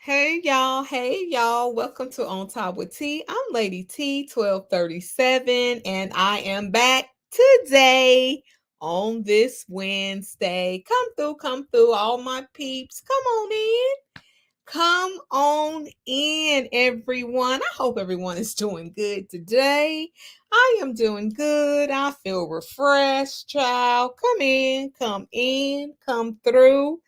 Hey y'all, welcome to On Top with T. I'm Lady T 1237, and I am back today on this Wednesday. Come through, all my peeps. Come on in, everyone. I hope everyone is doing good today. I am doing good. I feel refreshed, child. Come in, come through.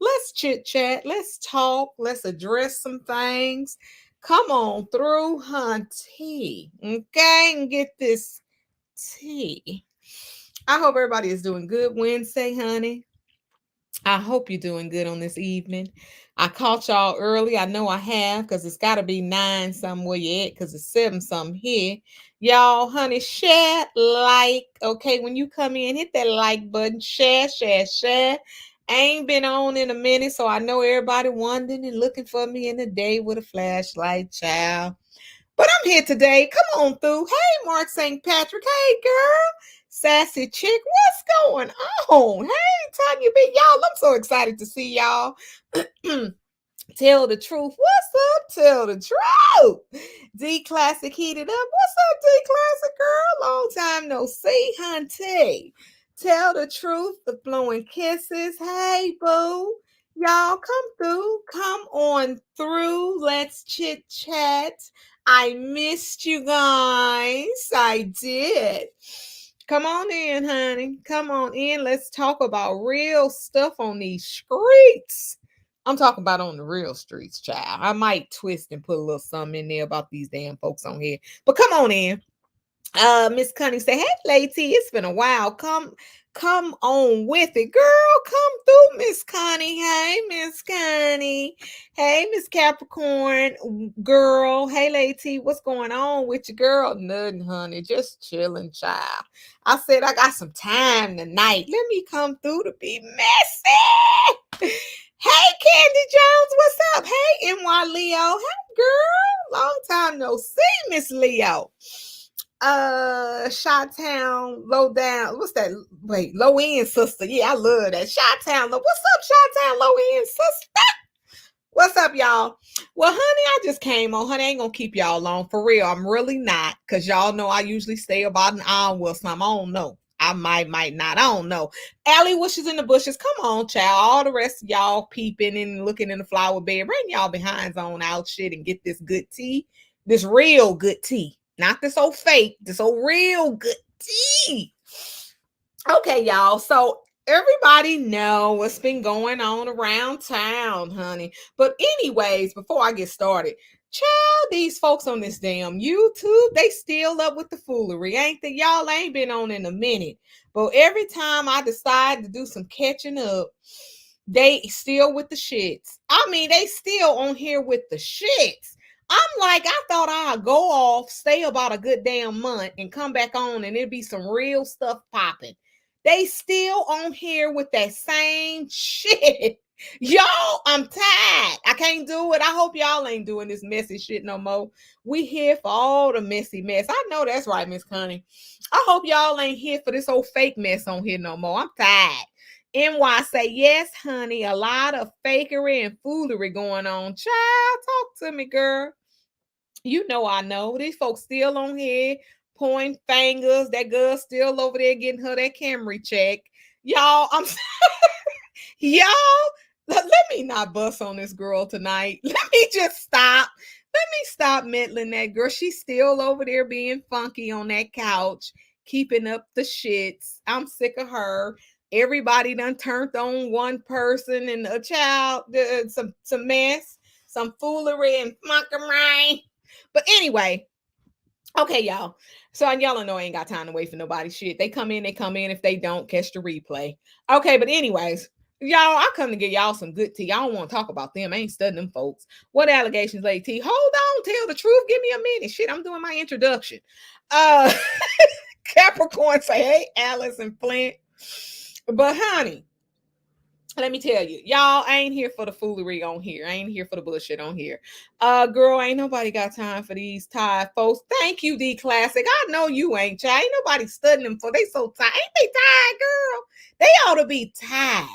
Let's chit chat. Let's talk. Let's address some things. Come on through, hunty. Okay, and get this tea. I hope everybody is doing good Wednesday, honey. I hope you're doing good on this evening. I caught y'all early. I know I have because it's got to be 9 somewhere yet because it's 7 something here. Y'all, honey, share, like. Okay, when you come in, hit that like button. Share. I ain't been on in a minute, so I know everybody wondering and looking for me in the day with a flashlight, child. But I'm here today. Come on through. Hey, Mark St. Patrick. Hey, girl. Sassy chick. What's going on? Hey, Tanya B. Y'all, I'm so excited to see y'all. Tell the truth. What's up? Tell the truth. D Classic heated up. What's up, D Classic girl? Long time no see, hunty. Tell the truth. The flowing kisses. Hey, boo. Y'all come through. Come on through. Let's chit chat. I missed you guys. I did. Come on in, honey. Come on in. Let's talk about real stuff on these streets. I'm talking about on the real streets, child. I might twist and put a little something in there about these damn folks on here. But come on in. Miss Cunning say, hey, lady, it's been a while. Come on with it, girl. Come through, Miss Connie. Hey, Miss Connie. Hey, Miss Capricorn, girl. Hey, lady, what's going on with you, girl? Nothing, honey. Just chilling, child. I said I got some time tonight. Let me come through to be messy. Hey, Candy Jones, what's up? Hey, NY Leo. Hey, girl. Long time no see, Miss Leo. Chi-Town, low down. What's that? Wait, low end sister. Yeah, I love that. Chi-Town. What's up, Chi-Town, low end sister? What's up, y'all? Well, honey, I just came on. Honey, I ain't gonna keep y'all long. For real, I'm really not. Because y'all know I usually stay about an hour or something. I don't know. I might not. I don't know. Allie wishes in the bushes. Come on, child. All the rest of y'all peeping and looking in the flower bed. Bring y'all behinds on out shit and get this good tea. This real good tea. Not this old fake. This old real good tea. Okay, y'all. So everybody know what's been going on around town, honey. But anyways, before I get started, child, these folks on this damn YouTube, they still up with the foolery, ain't they? Y'all ain't been on in a minute. But every time I decide to do some catching up, they still with the shits. I mean, they still on here with the shits. I'm like, I thought I'd go off, stay about a good damn month, and come back on, and it'd be some real stuff popping. They still on here with that same shit. Y'all, I'm tired. I can't do it. I hope y'all ain't doing this messy shit no more. We here for all the messy mess. I know that's right, Miss Connie. I hope y'all ain't here for this old fake mess on here no more. I'm tired. NY say, yes, honey, a lot of fakery and foolery going on. Child, talk to me, girl. You know I know. These folks still on here pointing fingers. That girl still over there getting her that Camry check. Y'all, y'all, let me not bust on this girl tonight. Let me just stop. Let me stop meddling that girl. She's still over there being funky on that couch, keeping up the shits. I'm sick of her. Everybody done turned on one person and a child, some mess, some foolery and funkery. But anyway, okay, y'all. So y'all know I ain't got time to wait for nobody shit. They come in. If they don't, catch the replay. Okay, but anyways, y'all, I come to get y'all some good tea. I don't want to talk about them. I ain't studying them folks. What allegations, lady T? Hold on, tell the truth. Give me a minute. Shit, I'm doing my introduction. Capricorn say, hey, Alice and Flint. But honey, let me tell you, y'all, I ain't here for the foolery on here. I ain't here for the bullshit on here. Girl, ain't nobody got time for these tired folks. Thank you, D Classic. I know you ain't, child. Ain't nobody studying them for. They so tired. Ain't they tired, girl? They ought to be tired.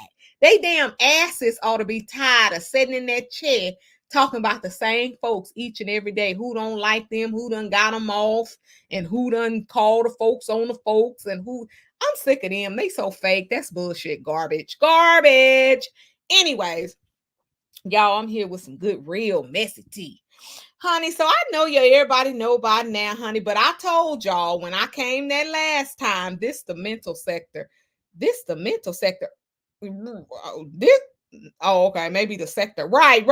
They damn asses ought to be tired of sitting in that chair talking about the same folks each and every day who don't like them, who done got them off, and who done called the folks on the folks, and who. I'm sick of them. They so fake. That's bullshit. Garbage. Garbage. Anyways, y'all, I'm here with some good, real messy tea. Honey, so I know everybody know by now, honey, but I told y'all when I came that last time, this the mental sector. This the mental sector. This, oh, okay, maybe the sector. Right.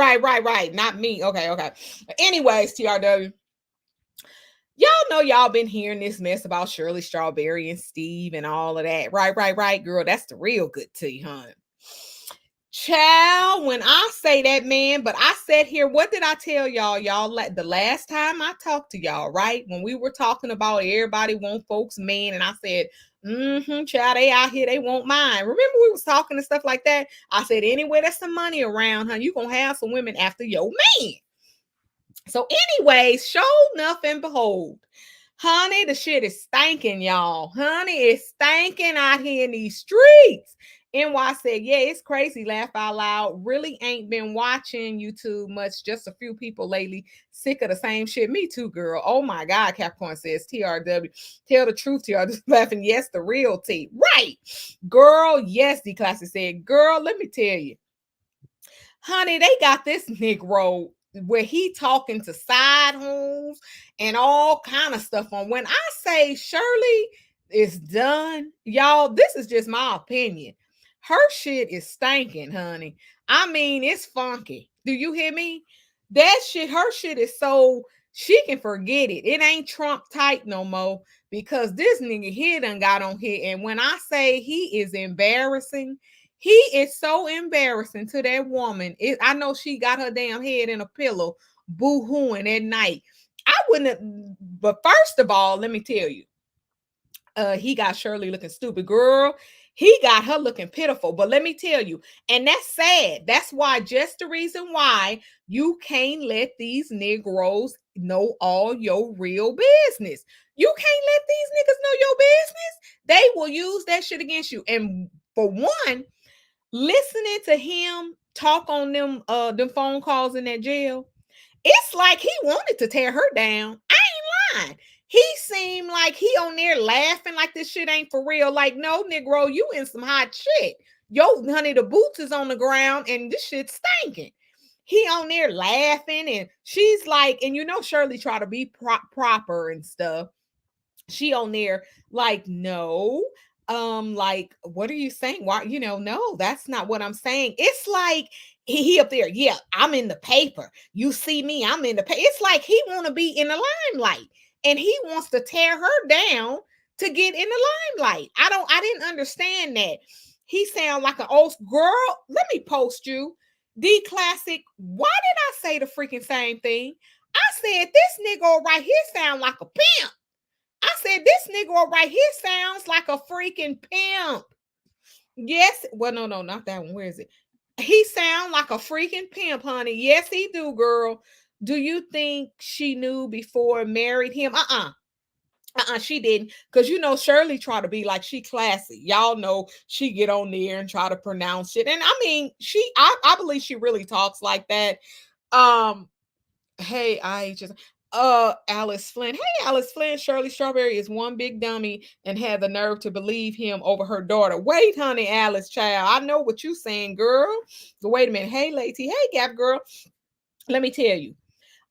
Not me. Okay. Anyways, TRW. Y'all know y'all been hearing this mess about Shirley Strawberry and Steve and all of that. Right, girl. That's the real good tea, honey. Child, when I say that, man, but I said here, what did I tell y'all? Y'all, the last time I talked to y'all, right? When we were talking about everybody want folks man, and I said, child, they out here, they won't mind. Remember we was talking and stuff like that? I said, anywhere there's some money around, honey, you gonna have some women after your man. So anyways, show enough and behold, honey, the shit is stinking, y'all. Honey, it's stinking out here in these streets. NY said, yeah, it's crazy. Laugh out loud. Really ain't been watching YouTube much. Just a few people lately. Sick of the same shit. Me too, girl. Oh my God, Capricorn says, TRW. Tell the truth, TRW. Laughing. Yes, the real T. Right. Girl, yes, D Classic said. Girl, let me tell you. Honey, they got this Negro where he talking to side homes and all kind of stuff on. When I say Shirley is done, y'all, this is just my opinion. Her shit is stinking, honey. I mean, it's funky. Do you hear me? That shit, her shit is so, she can forget it. It ain't Trump tight no more because this nigga here done got on here. And when I say he is embarrassing, he is so embarrassing to that woman. I know she got her damn head in a pillow, boo-hooing at night. I wouldn't have, but first of all, let me tell you, he got Shirley looking stupid, girl. He got her looking pitiful. But let me tell you, and that's sad. That's why, just the reason why you can't let these Negroes know all your real business. You can't let these niggas know your business. They will use that shit against you. And for one, listening to him talk on them phone calls in that jail, it's like he wanted to tear her down. I ain't lying. He seemed like he on there laughing like this shit ain't for real. Like, no, Negro, you in some hot shit. Yo, honey, the boots is on the ground and this shit's stinking. He on there laughing and she's like, and you know Shirley try to be proper and stuff. She on there like, no, like, what are you saying? Why, no, that's not what I'm saying. It's like he up there, yeah, I'm in the paper. You see me, I'm in the paper. It's like he want to be in the limelight and he wants to tear her down to get in the limelight. I didn't understand that. He sound like an old girl. Let me post you. D Classic, why did I say the freaking same thing? I said this nigga right here sound like a pimp. I said, this nigga right here sounds like a freaking pimp. Yes. Well, no, not that one. Where is it? He sound like a freaking pimp, honey. Yes, he do, girl. Do you think she knew before married him? She didn't. Because, Shirley try to be like she classy. Y'all know she get on there and try to pronounce it. And I mean, I believe she really talks like that. Hey, Alice Flynn. Hey, Alice Flynn. Shirley Strawberry is one big dummy and had the nerve to believe him over her daughter. Wait, honey, Alice, child. I know what you saying, girl. So wait a minute. Hey, Lacey. Hey, Gap girl. Let me tell you.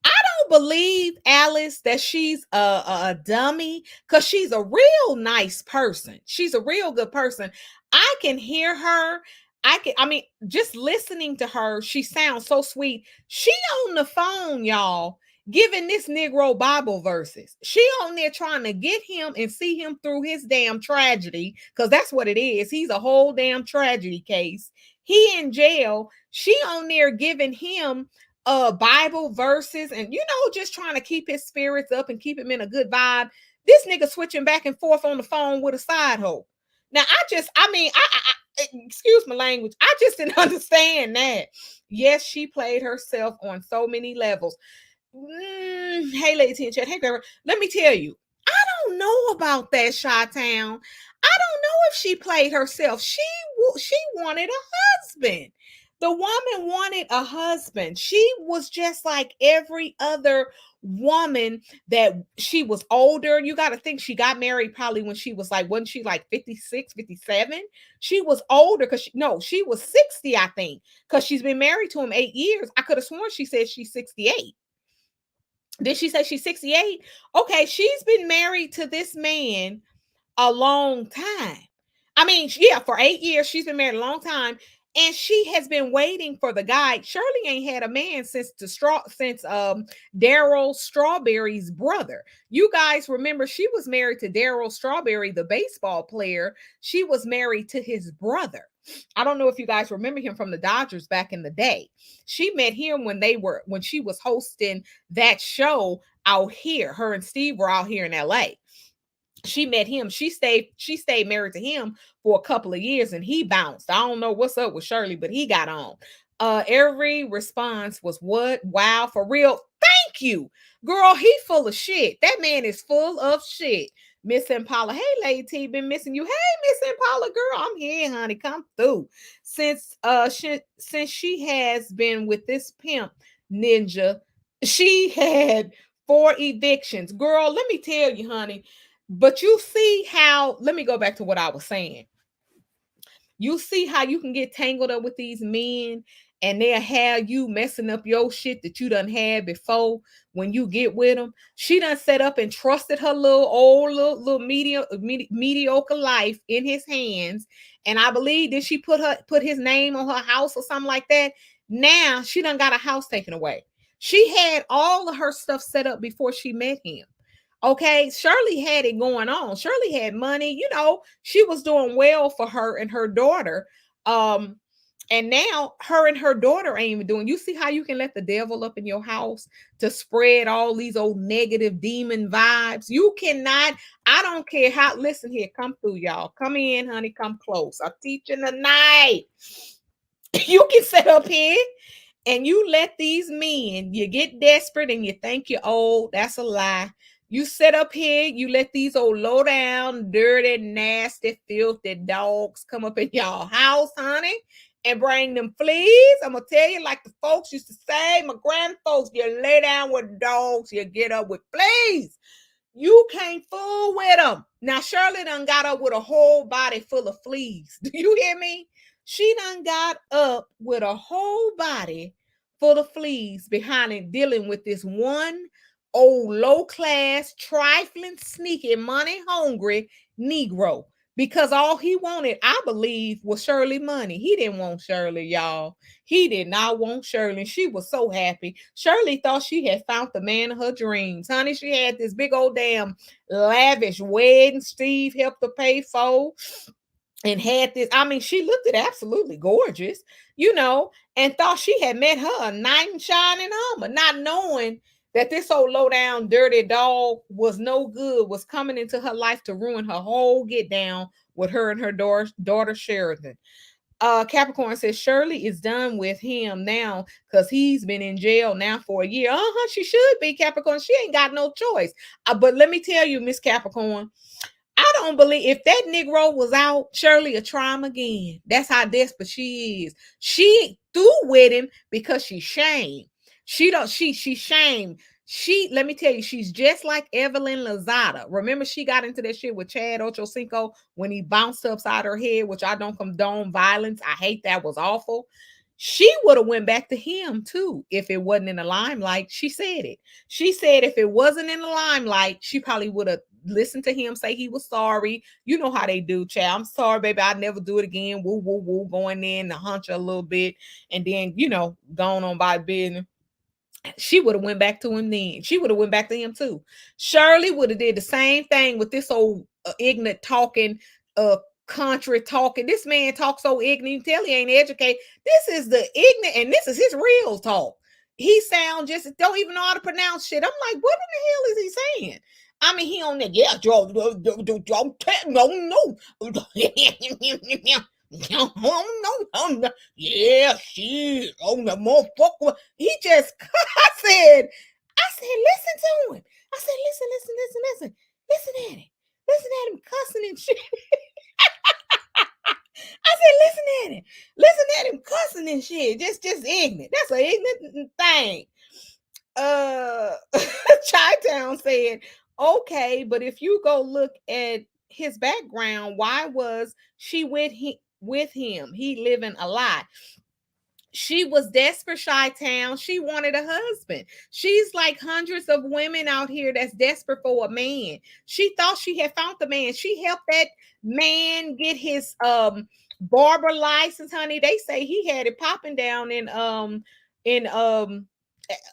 I don't believe, Alice, that she's a dummy because she's a real nice person. She's a real good person. I can hear her. I mean, just listening to her, she sounds so sweet. She on the phone, y'all, giving this Negro Bible verses. She on there trying to get him and see him through his damn tragedy, because that's what it is. He's a whole damn tragedy case. He in jail. She on there giving him Bible verses and just trying to keep his spirits up and keep him in a good vibe. This nigga switching back and forth on the phone with a side hoe. Now I excuse my language, I just didn't understand that. Yes, she played herself on so many levels. Hey, lady in chat. Hey, girl, let me tell you, I don't know about that, Chi-Town. I don't know if she played herself. She wanted a husband. The woman wanted a husband. She was just like every other woman that she was older. You got to think she got married probably when she was like, wasn't she like 56, 57? She was older because she was 60, I think, because she's been married to him 8 years. I could have sworn she said she's 68. Did she say she's 68? Okay, she's been married to this man a long time. I mean, yeah, for 8 years, she's been married a long time, and she has been waiting for the guy. Shirley ain't had a man since Daryl Strawberry's brother. You guys remember she was married to Daryl Strawberry, the baseball player. She was married to his brother. I don't know if you guys remember him from the Dodgers back in the day. She met him when she was hosting that show out here. Her and Steve were out here in LA. She met him. She stayed married to him for a couple of years, and he bounced. I don't know what's up with Shirley, but he got on. Every response was, what? Wow, for real. Thank you. Girl, he full of shit. That man is full of shit. Miss Impala. Hey, Lady T, been missing you. Hey, Miss Impala, girl, I'm here, honey. Come through. Since she has been with this pimp ninja, she had 4 evictions. Girl, let me tell you, honey. But you see how, let me go back to what I was saying. You see how you can get tangled up with these men and they'll have you messing up your shit that you done had before when you get with them. She done set up and trusted her little mediocre life in his hands. And I believe that she put his name on her house or something like that. Now she done got a house taken away. She had all of her stuff set up before she met him. Okay, Shirley had it going on. Shirley had money, she was doing well for her and her daughter. And now her and her daughter ain't even doing. You see how you can let the devil up in your house to spread all these old negative demon vibes? You cannot, I don't care how, listen here, come through, y'all. Come in, honey, come close. I'm teaching tonight. You can sit up here and you let these men, you get desperate and you think you're old. That's a lie. You sit up here, you let these old low down, dirty, nasty, filthy dogs come up in y'all house, honey, and bring them fleas. I'm going to tell you, like the folks used to say, my grandfolks, you lay down with dogs, you get up with fleas. You can't fool with them. Now, Shirley done got up with a whole body full of fleas. Do you hear me? She done got up with a whole body full of fleas behind it, dealing with this one old low-class, trifling, sneaky, money-hungry Negro. Because all he wanted, I believe, was Shirley money. He didn't want Shirley, y'all. He did not want Shirley. She was so happy. Shirley thought she had found the man of her dreams. Honey, she had this big old damn lavish wedding Steve helped her pay for. And had this, I mean, she looked at absolutely gorgeous, and thought she had met her a knight in shining armor, not knowing that this old low down dirty dog was no good, was coming into her life to ruin her whole get down with her and her daughter Sheridan. Capricorn says Shirley is done with him now because he's been in jail now for a year. She should be, Capricorn. She ain't got no choice. But let me tell you, Miss Capricorn, I don't believe if that Negro was out, Shirley would try him again. That's how desperate she is. She threw with him because she's shamed. She's shamed. Let me tell you, she's just like Evelyn Lozada. Remember, she got into that shit with Chad Ochocinco when he bounced upside her head, which I don't condone violence. I hate that, was awful. She would have went back to him too if it wasn't in the limelight. She said it. She said if it wasn't in the limelight, she probably would have listened to him say he was sorry. You know how they do, child. I'm sorry, baby. I'd never do it again. Woo, woo, woo, going in to hunch a little bit and then, going on by business. She would have went back to him then. She would have went back to him too. Shirley would have did the same thing with this old ignorant talking, country talking. This man talks so ignorant. You can tell he ain't educated. This is the ignorant, and this is his real talk. He sound just don't even know how to pronounce shit. I'm like, what in the hell is he saying? I mean, he on there, yeah, no, yeah, shit, on the motherfucker. He just, I said, listen to him. I said, listen at him. Listen at him cussing and shit. I said, listen at him. Listen at him cussing and shit. Just ignorant. That's an ignorant thing. Chi-Town said, okay, but if you go look at his background, why was she with him? He living a lie. She was desperate, Chi-Town. She wanted a husband. She's like hundreds of women out here that's desperate for a man. She thought she had found the man. She helped that man get his barber license, honey. They say he had it popping down in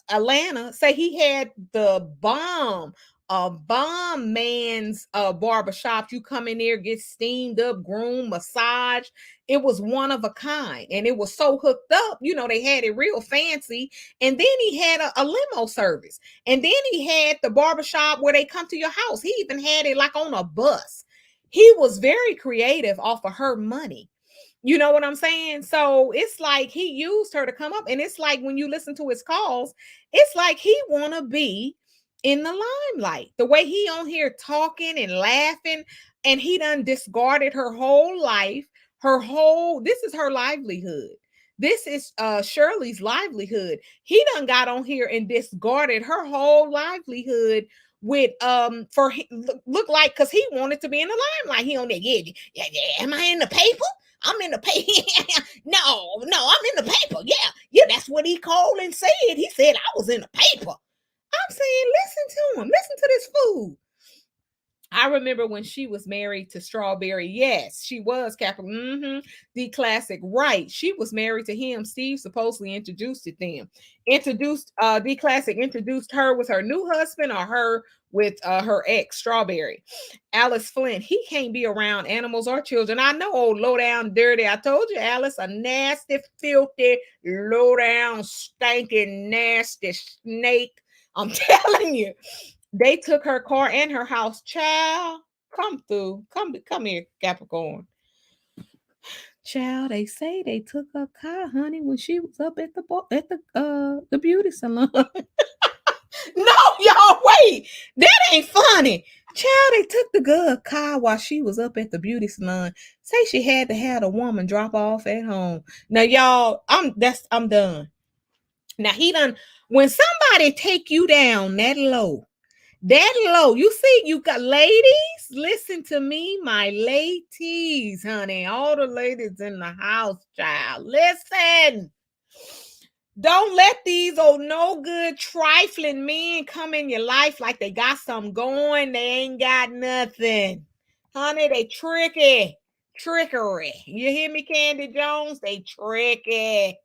Atlanta. Say he had the bomb. A bomb man's barbershop. You come in there, get steamed up, groomed, massage. It was one of a kind, and it was so hooked up. You know, they had it real fancy. And then he had a limo service, and then he had the barbershop where they come to your house. He even had it like on a bus. He was very creative off of her money. You know what I'm saying? So it's like he used her to come up, and it's like when you listen to his calls, it's like he want to be in the limelight. The way he on here talking and laughing, and he done discarded her whole life. This is her livelihood. This is Shirley's livelihood. He done got on here and discarded her whole livelihood with for look like, because he wanted to be in the limelight. He on there, yeah. Am I in the paper? I'm in the paper. No, I'm in the paper. Yeah, that's what he called and said. He said I was in the paper. I'm saying, listen to him. Listen to this fool. I remember when she was married to Strawberry. Yes, she was capital. The classic, right? She was married to him. Steve supposedly introduced them. The classic introduced her with her new husband, or her with her ex Strawberry. Alice Flint. He can't be around animals or children. I know, old low down dirty. I told you, Alice, a nasty, filthy, low down, stinking, nasty snake. I'm telling you. They took her car and her house. Child, come through. Come here, Capricorn. Child, they say they took her car, honey, when she was up at the beauty salon. No, y'all, wait. That ain't funny. Child, they took the girl car while she was up at the beauty salon. Say she had to have a woman drop off at home. Now, y'all, I'm done. Now he done, when somebody take you down that low, you see, you got ladies, listen to me, my ladies, honey, all the ladies in the house, child, listen. Don't let these old no good trifling men come in your life like they got something going. They ain't got nothing, honey. They trickery. You hear me, Candy Jones? They tricky.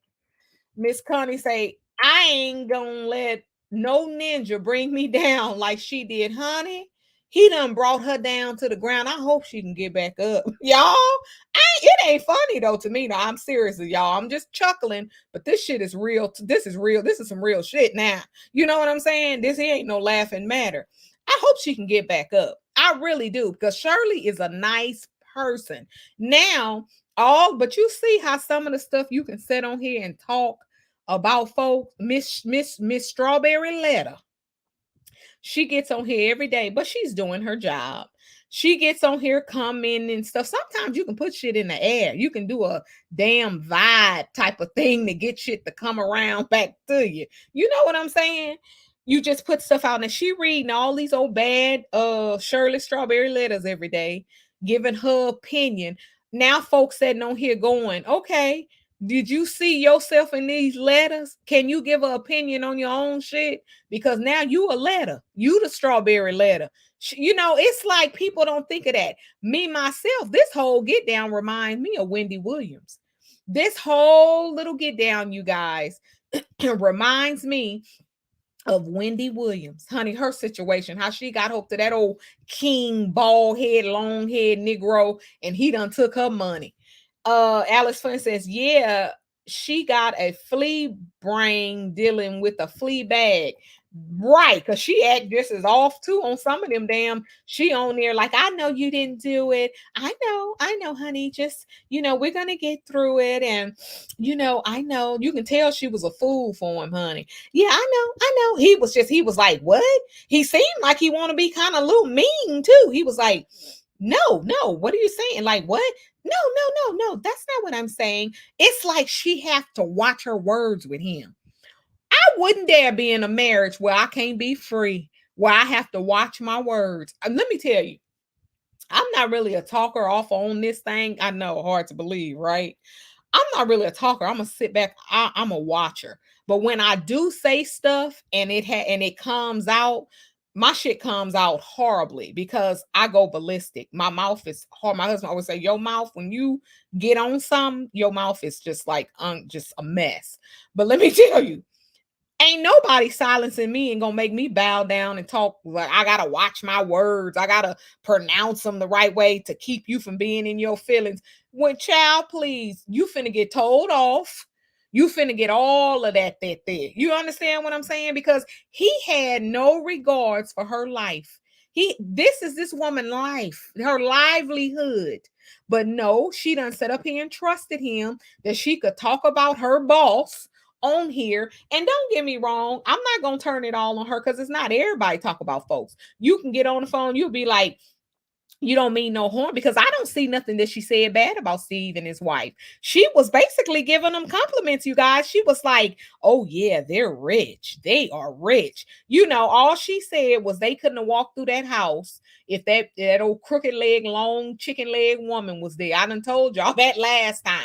Miss Connie say, I ain't gonna let no ninja bring me down like she did, honey. He done brought her down to the ground. I hope she can get back up. Y'all, it ain't funny though to me. No, I'm serious, y'all. I'm just chuckling, but this shit is real. This is real. This is some real shit now. You know what I'm saying? This ain't no laughing matter. I hope she can get back up. I really do, because Shirley is a nice person. Now, but you see how some of the stuff you can sit on here and talk about folks. Miss Strawberry Letter. She gets on here every day, but she's doing her job. She gets on here commenting and stuff. Sometimes you can put shit in the air. You can do a damn vibe type of thing to get shit to come around back to you. You know what I'm saying? You just put stuff out, and she reading all these old bad Shirley Strawberry letters every day, giving her opinion. Now folks sitting on here going, okay, did you see yourself in these letters? Can you give an opinion on your own shit? Because now you a letter. You the Strawberry Letter. You know, it's like people don't think of that. Me, myself, this whole get down reminds me of Wendy Williams. This whole little get down, you guys, reminds me of Wendy Williams. Honey, her situation, how she got hooked to that old king, bald head, long head Negro, and he done took her money. Alice Flynn says, yeah, she got a flea brain dealing with a flea bag. Right, because she act just as off too on some of them damn. She on there like, I know you didn't do it. I know, honey. Just, we're gonna get through it. And I know. You can tell she was a fool for him, honey. Yeah, I know. He was like, what? He seemed like he want to be kind of a little mean too. He was like, no, what are you saying? Like, what? No. That's not what I'm saying. It's like she have to watch her words with him. I wouldn't dare be in a marriage where I can't be free, where I have to watch my words. Let me tell you, I'm not really a talker off on this thing. I know, hard to believe, right? I'm not really a talker. I'm gonna sit back. I'm a watcher. But when I do say stuff and it comes out, my shit comes out horribly because I go ballistic. My mouth is hard. My husband always say, "Your mouth, when you get on something, your mouth is just like just a mess." But let me tell you, ain't nobody silencing me and gonna make me bow down and talk. Like, I gotta watch my words. I gotta pronounce them the right way to keep you from being in your feelings. When child, please, you finna get told off. You finna get all of that. You understand what I'm saying? Because he had no regards for her life. This is this woman's life, her livelihood. But no, she done set up here and trusted him that she could talk about her boss on here. And don't get me wrong, I'm not gonna turn it all on her because it's not everybody talk about folks. You can get on the phone, you'll be like, you don't mean no harm, because I don't see nothing that she said bad about Steve and his wife. She was basically giving them compliments, you guys. She was like, oh yeah, they're rich. They are rich. You know, all she said was they couldn't have walked through that house if that old crooked leg, long chicken leg woman was there. I done told y'all that last time.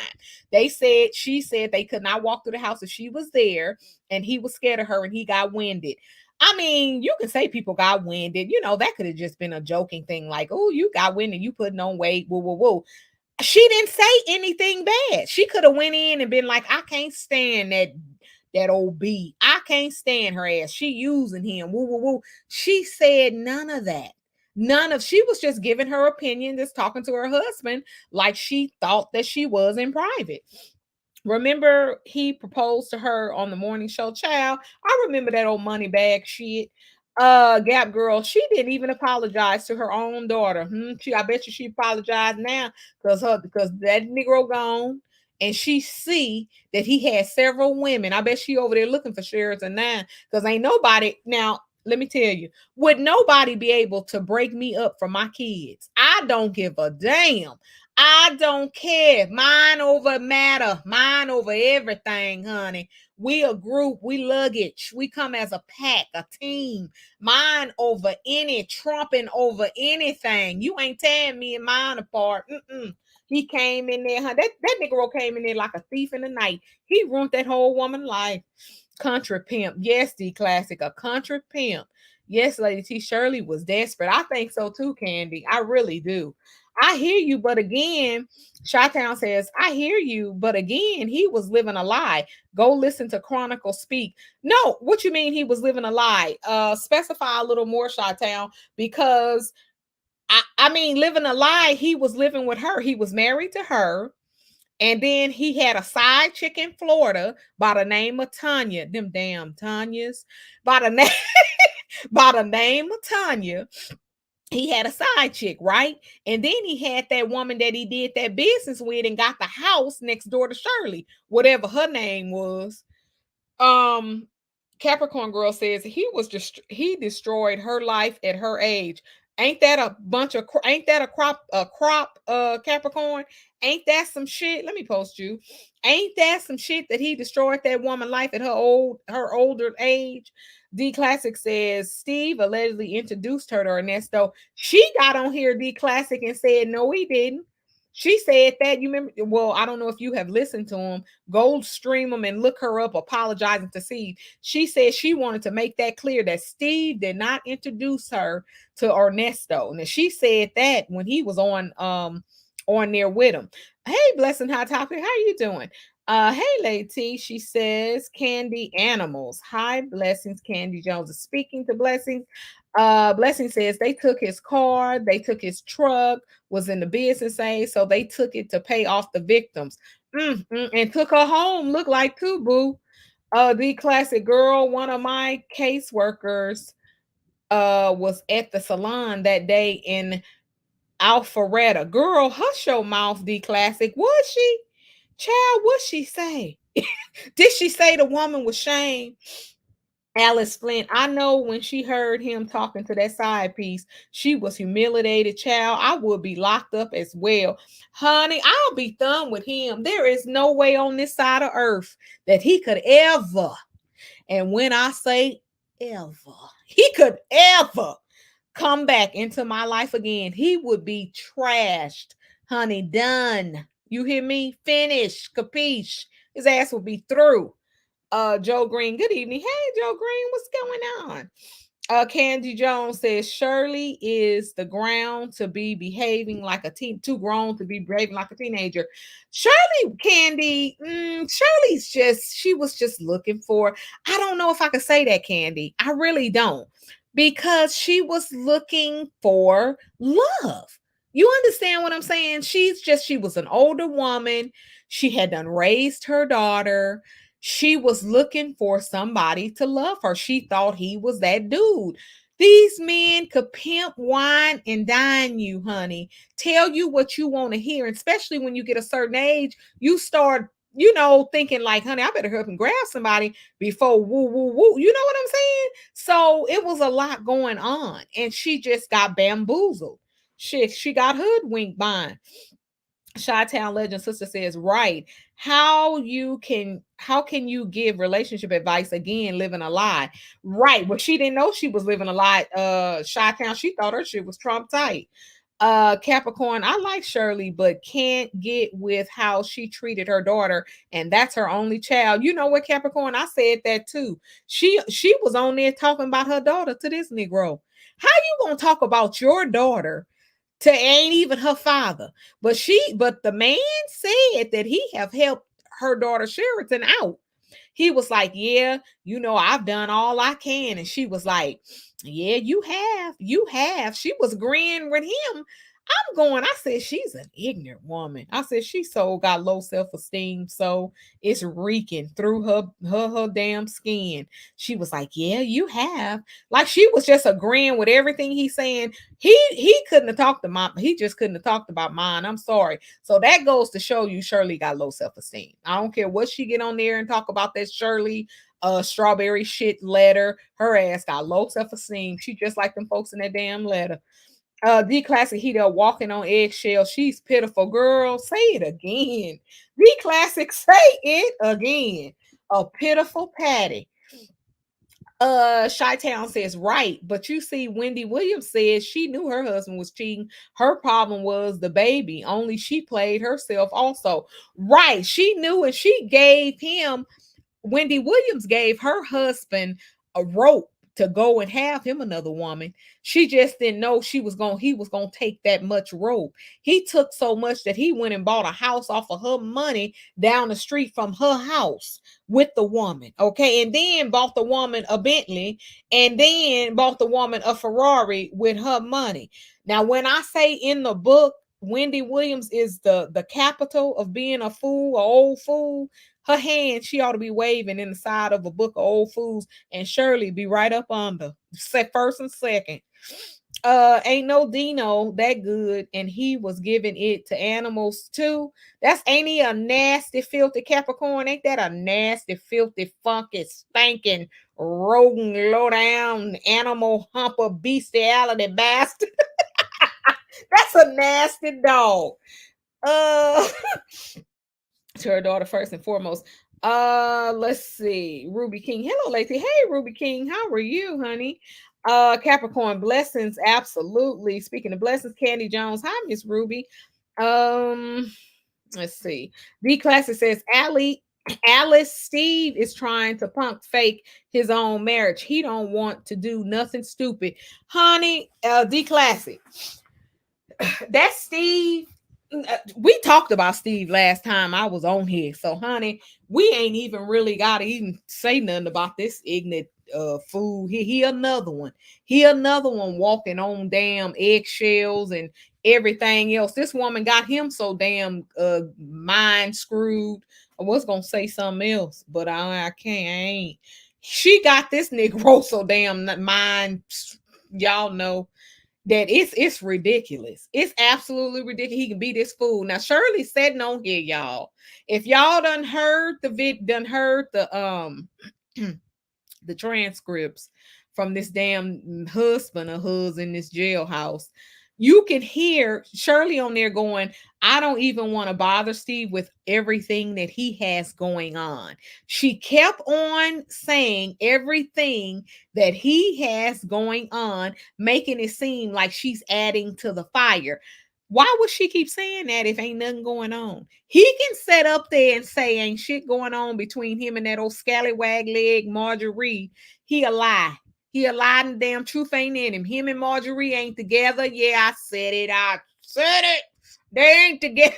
She said they could not walk through the house if she was there, and he was scared of her and he got winded. I mean, you can say people got winded. You know, that could have just been a joking thing, like, oh, you got winded, you putting on weight, whoa, whoa, whoa. She didn't say anything bad. She could have went in and been like, I can't stand that old B. I can't stand her ass. She using him. Woo, woo, woo. She said none of that. She was just giving her opinion, just talking to her husband like she thought that she was in private. Remember, he proposed to her on the morning show. Child, I remember that old money bag shit. Gap girl, she didn't even apologize to her own daughter. I bet you she apologized now because that Negro gone, and she see that he had several women. I bet she over there looking for Sheraton now, because ain't nobody now. Let me tell you, would nobody be able to break me up for my kids? I don't give a damn. I don't care. Mine over matter. Mine over everything, honey. We a group. We luggage. We come as a pack, a team. Mine over any trumping over anything. You ain't tearing me and mine apart. He came in there, huh? That Negro came in there like a thief in the night. He ruined that whole woman's life. Country pimp. Yes, D Classic, a country pimp. Yes, Lady T. Shirley was desperate. I think so too, Candy. I really do. I hear you, but again, Chi-Town says, I hear you, but again, he was living a lie. Go listen to Chronicle Speak. No, what you mean he was living a lie? Specify a little more, Chi-Town, because I mean, living a lie, he was living with her. He was married to her. And then he had a side chick in Florida by the name of Tanya. Them damn Tanyas. By the name, by the name of Tanya. He had a side chick, right? And then he had that woman that he did that business with and got the house next door to Shirley, whatever her name was. Um, Capricorn girl says he destroyed her life at her age. Ain't that a bunch of ain't that a crop Capricorn? Ain't that some shit? Let me post you. Ain't that some shit that he destroyed that woman life at her older age? D Classic says Steve allegedly introduced her to Ernesto. She got on here, D Classic, and said no, he didn't. She said that. You remember? Well, I don't know if you have listened to him. Go stream them and look her up apologizing to Steve. She said she wanted to make that clear that Steve did not introduce her to Ernesto. And she said that when he was on there with him. Hey, Blessing Hot Topic, how you doing? Hey, Lady, she says Candy Animals. Hi, Blessings. Candy Jones is speaking to Blessings. Blessing says they took his car, they took his truck, was in the business aid, so they took it to pay off the victims. And took her home. Look like too, boo. The classic girl, one of my caseworkers was at the salon that day in Alpharetta. Girl, hush your mouth, the classic. Was she? Child, what she say? Did she say the woman was shame? Alice Flint, I know when she heard him talking to that side piece, she was humiliated, child. I would be locked up as well. Honey, I'll be done with him. There is no way on this side of earth that he could ever, and when I say ever, he could ever come back into my life again. He would be trashed, honey. Done. You hear me? Finished. Capiche. His ass will be through. Joe Green, good evening. Hey, Joe Green, what's going on? Candy Jones says Shirley is the ground to be behaving like a teen, too grown to be behaving like a teenager. Shirley, Candy, Shirley's just, she was just looking for, I don't know if I could say that, Candy. I really don't. Because she was looking for love. You understand what I'm saying? She was an older woman. She had done raised her daughter. She was looking for somebody to love her. She thought he was that dude. These men could pimp, wine, and dine you, honey. Tell you what you want to hear. And especially when you get a certain age, you start, thinking like, honey, I better help and grab somebody before woo, woo, woo. You know what I'm saying? So it was a lot going on. And she just got bamboozled. She got hoodwinked by him. Chi-Town Legend Sister says, right. How can you give relationship advice again, living a lie? Right. Well, she didn't know she was living a lie. Chi-Town, she thought her shit was Trump tight. Capricorn, I like Shirley, but can't get with how she treated her daughter, and that's her only child. You know what, Capricorn? I said that too. She was on there talking about her daughter to this Negro. How you gonna talk about your daughter to ain't even her father? But the man said that he have helped her daughter Sheraton out. He was like, yeah, I've done all I can. And she was like, yeah, you have. She was agreeing with him. I said, she's an ignorant woman. I said, she so got low self-esteem. So it's reeking through her damn skin. She was like, yeah, you have. Like she was just agreeing with everything he's saying. He couldn't have talked to mine. He just couldn't have talked about mine. I'm sorry. So that goes to show you Shirley got low self-esteem. I don't care what she get on there and talk about that Shirley strawberry shit letter. Her ass got low self-esteem. She just like them folks in that damn letter. The classic he there walking on eggshells. She's pitiful, girl. Say it again. The classic, say it again. A pitiful Patty. Chi-Town says, right, but you see, Wendy Williams says she knew her husband was cheating. Her problem was the baby, only she played herself also. Right, she knew, and she gave him, Wendy Williams gave her husband a rope to go and have him another woman. She just didn't know he was gonna take that much rope. He took so much that he went and bought a house off of her money down the street from her house with the woman. Okay. And then bought the woman a Bentley, and then bought the woman a Ferrari with her money. Now, when I say in the book, Wendy Williams is the capital of being a fool, an old fool. Her hand, she ought to be waving in the side of a book of old fools, and Shirley be right up under first and second. Ain't no Dino that good, and he was giving it to animals too. Ain't he a nasty, filthy Capricorn? Ain't that a nasty, filthy, funky, stinking, rodent, low down, animal humper, bestiality bastard? That's a nasty dog. Uh to her daughter first and foremost. Let's see. Ruby King. Hello, Lacey. Hey, Ruby King. How are you, honey? Capricorn blessings. Absolutely. Speaking of blessings, Candy Jones. Hi, Miss Ruby. Let's see. The Classic says Alice Steve is trying to punk fake his own marriage. He don't want to do nothing stupid. Honey, The Classic. That's Steve. We talked about Steve last time I was on here. So, honey, we ain't even really got to even say nothing about this ignorant fool. He another one. He another one walking on damn eggshells and everything else. This woman got him so damn mind screwed. I was gonna say something else, but I can't. I ain't. She got this Negro so damn mind. Y'all know that it's ridiculous. It's absolutely ridiculous. He can be this fool. Now Shirley sitting on here, y'all. If y'all done heard the the transcripts from this damn husband of hers in this jailhouse, you can hear Shirley on there going, I don't even want to bother Steve with everything that he has going on. She kept on saying everything that he has going on, making it seem like she's adding to the fire. Why would she keep saying that if ain't nothing going on? He can sit up there and say ain't shit going on between him and that old scallywag leg Marjorie. He a lie. He a lie and the damn truth ain't in him. Him and Marjorie ain't together. Yeah, I said it. I said it. They ain't together.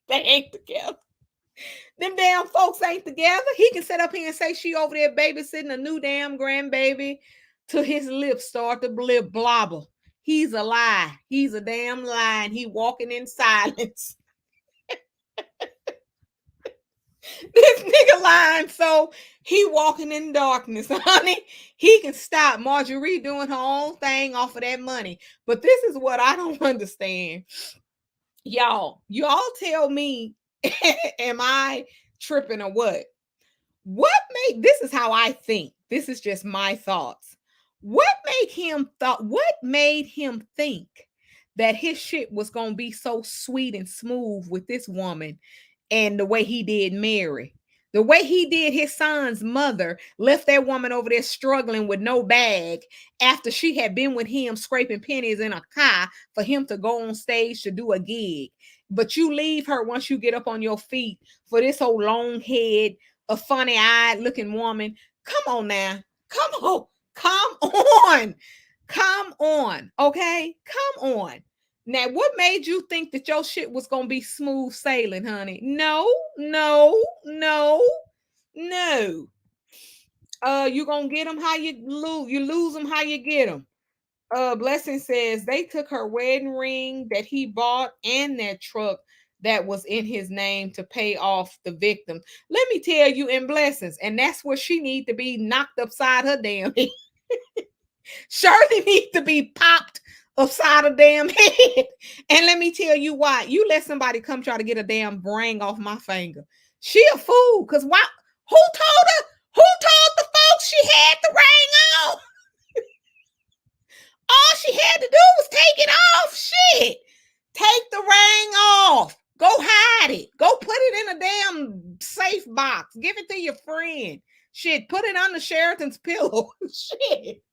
They ain't together. Them damn folks ain't together. He can sit up here and say she over there babysitting a new damn grandbaby till his lips start to blobble. He's a lie. He's a damn lie, and he walking in silence. This nigga lying, so he walking in darkness, honey. He can stop Marjorie doing her own thing off of that money. But this is what I don't understand. Y'all tell me, am I tripping or what? What made, this is how I think. This is just my thoughts. What made him think that his shit was gonna be so sweet and smooth with this woman, and the way he did Mary? The way he did his son's mother, left that woman over there struggling with no bag after she had been with him scraping pennies in a car for him to go on stage to do a gig. But you leave her once you get up on your feet for this old long head, a funny eyed looking woman. Come on now. Come on. Come on. Come on. Okay. Come on. Now, what made you think that your shit was gonna be smooth sailing, honey? No, no, no, no. You gonna get them how you lose. You lose them how you get them. Blessing says they took her wedding ring that he bought and that truck that was in his name to pay off the victim. Let me tell you, in Blessings, and that's where she need to be knocked upside her damn head. Shirley needs to be popped upside a damn head. And let me tell you why. You let somebody come try to get a damn ring off my finger. She a fool. Because why? Who told her? Who told the folks she had the ring on? All she had to do was take it off. Shit. Take the ring off. Go hide it. Go put it in a damn safe box. Give it to your friend. Shit. Put it under Sheraton's pillow. Shit.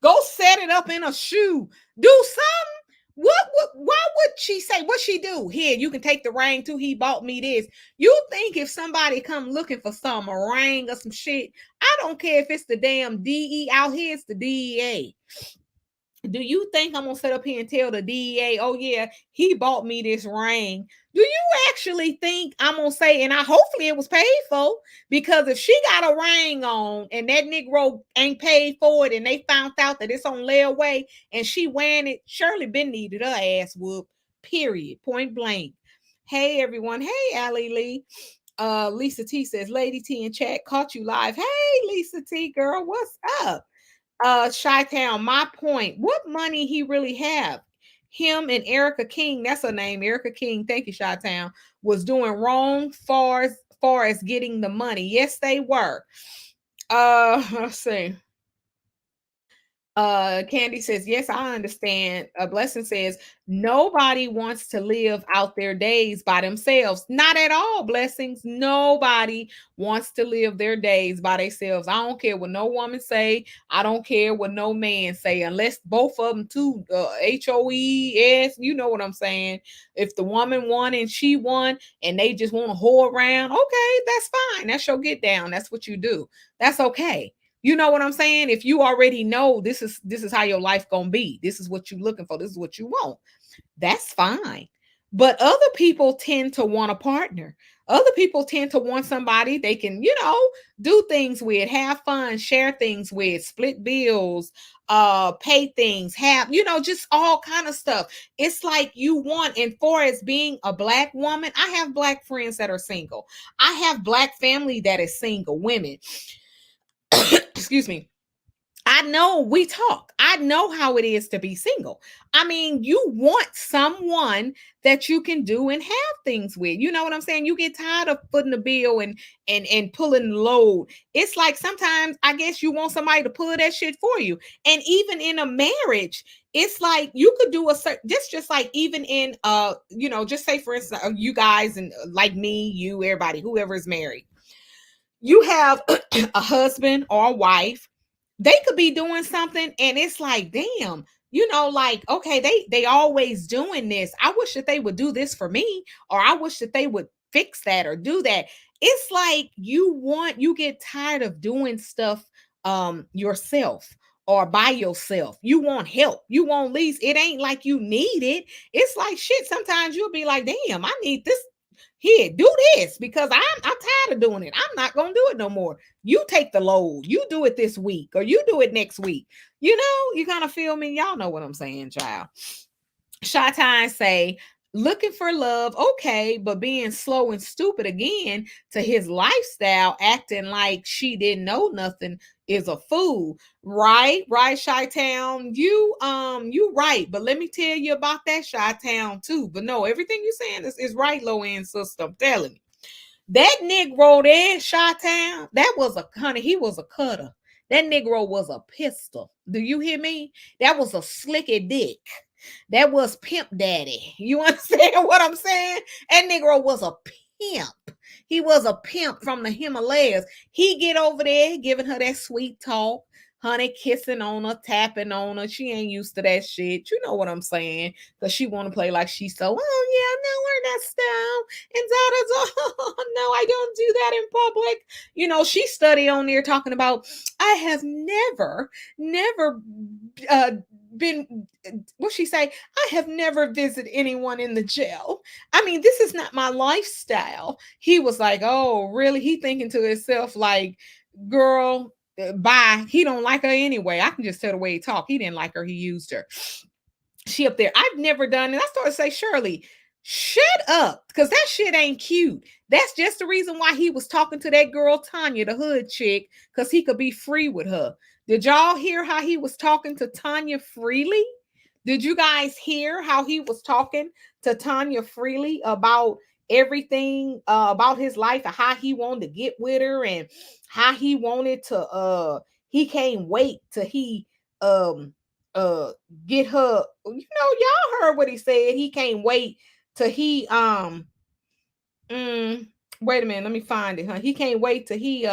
Go set it up in a shoe. Do something. Why would she say? What she do? Here, you can take the ring too. He bought me this. You think if somebody come looking for some, a ring or some shit, I don't care if it's the damn DE out here, it's the DEA. Do you think I'm gonna sit up here and tell the DEA, oh yeah, he bought me this ring? Do you actually think I'm gonna say, and hopefully it was paid for? Because if she got a ring on and that Negro ain't paid for it, and they found out that it's on layaway and she wearing it, Shirley been needed her ass whoop. Period. Point blank. Hey everyone. Hey Allie Lee. Lisa T says, Lady T in chat, caught you live. Hey Lisa T, girl, what's up? Chi-Town, my point. What money he really have? Him and Erica King, that's her name, Erica King, thank you, Chi-Town, was doing wrong far as getting the money. Yes, they were. Let's see. Candy says, yes, I understand. Blessing says, nobody wants to live out their days by themselves. Not at all, Blessings. Nobody wants to live their days by themselves. I don't care what no woman say. I don't care what no man say, unless both of them too, HOES, you know what I'm saying. If the woman won and she won and they just want to whore around, okay, that's fine. That's your get down. That's what you do. That's okay. You know what I'm saying? If you already know this is how your life gonna be, this is what you're looking for, this is what you want, that's fine. But other people tend to want a partner. Other people tend to want somebody they can, do things with, have fun, share things with, split bills, pay things, have, just all kind of stuff. It's like you want, and for as being a Black woman, I have Black friends that are single. I have Black family that is single, women. Excuse me. I I know we talk. I know how it is to be single. I mean, you want someone that you can do and have things with. You know what I'm saying? You get tired of footing the bill and pulling the load. It's like sometimes I guess you want somebody to pull that shit for you. And even in a marriage, it's like you could do a certain just like even in just say for instance, you guys and like me, you, everybody, whoever is married, you have a husband or a wife. They could be doing something and it's like, damn, like, okay, they always doing this. I wish that they would do this for me, or I wish that they would fix that or do that. It's like you get tired of doing stuff yourself or by yourself. You want help. You want leads. It ain't like you need it. It's like shit. Sometimes you'll be like, damn, I need this. Here, do this because I'm tired of doing it. I'm not gonna do it no more. You take the load. You do it this week or you do it next week. You kind of feel me. Y'all know what I'm saying, child. Shy say, looking for love, okay, but being slow and stupid again to his lifestyle, acting like she didn't know nothing is a fool. Right, Chi-Town. You right, but let me tell you about that Chi-Town too. But no, everything you're saying is right, low end sister. I'm telling you. That Negro there, Chi-Town, that was he was a cutter. That Negro was a pistol. Do you hear me? That was a slicky dick. That was pimp daddy. You understand what I'm saying? That Negro was a pimp. He was a pimp from the Himalayas. He get over there giving her that sweet talk. Honey, kissing on her, tapping on her. She ain't used to that shit. You know what I'm saying? Because she want to play like she's so, oh yeah, no, we're not style. And da-da-da. No, I don't do that in public. She studied on there talking about, I have never been, what she say? I have never visited anyone in the jail. I mean, this is not my lifestyle. He was like, oh, really? He thinking to himself like, girl, bye. He don't like her anyway. I can just tell the way he talked. He didn't like her. He used her. She up there. I've never done it. I started to say, Shirley, shut up, because that shit ain't cute. That's just the reason why he was talking to that girl Tanya, the hood chick, because he could be free with her. Did y'all hear how he was talking to Tanya freely? Did you guys hear how he was talking to Tanya freely about everything about his life and how he wanted to get with her and how he wanted to he can't wait till he get her, y'all heard what he said. He can't wait till he wait a minute, let me find it, huh? He can't wait till he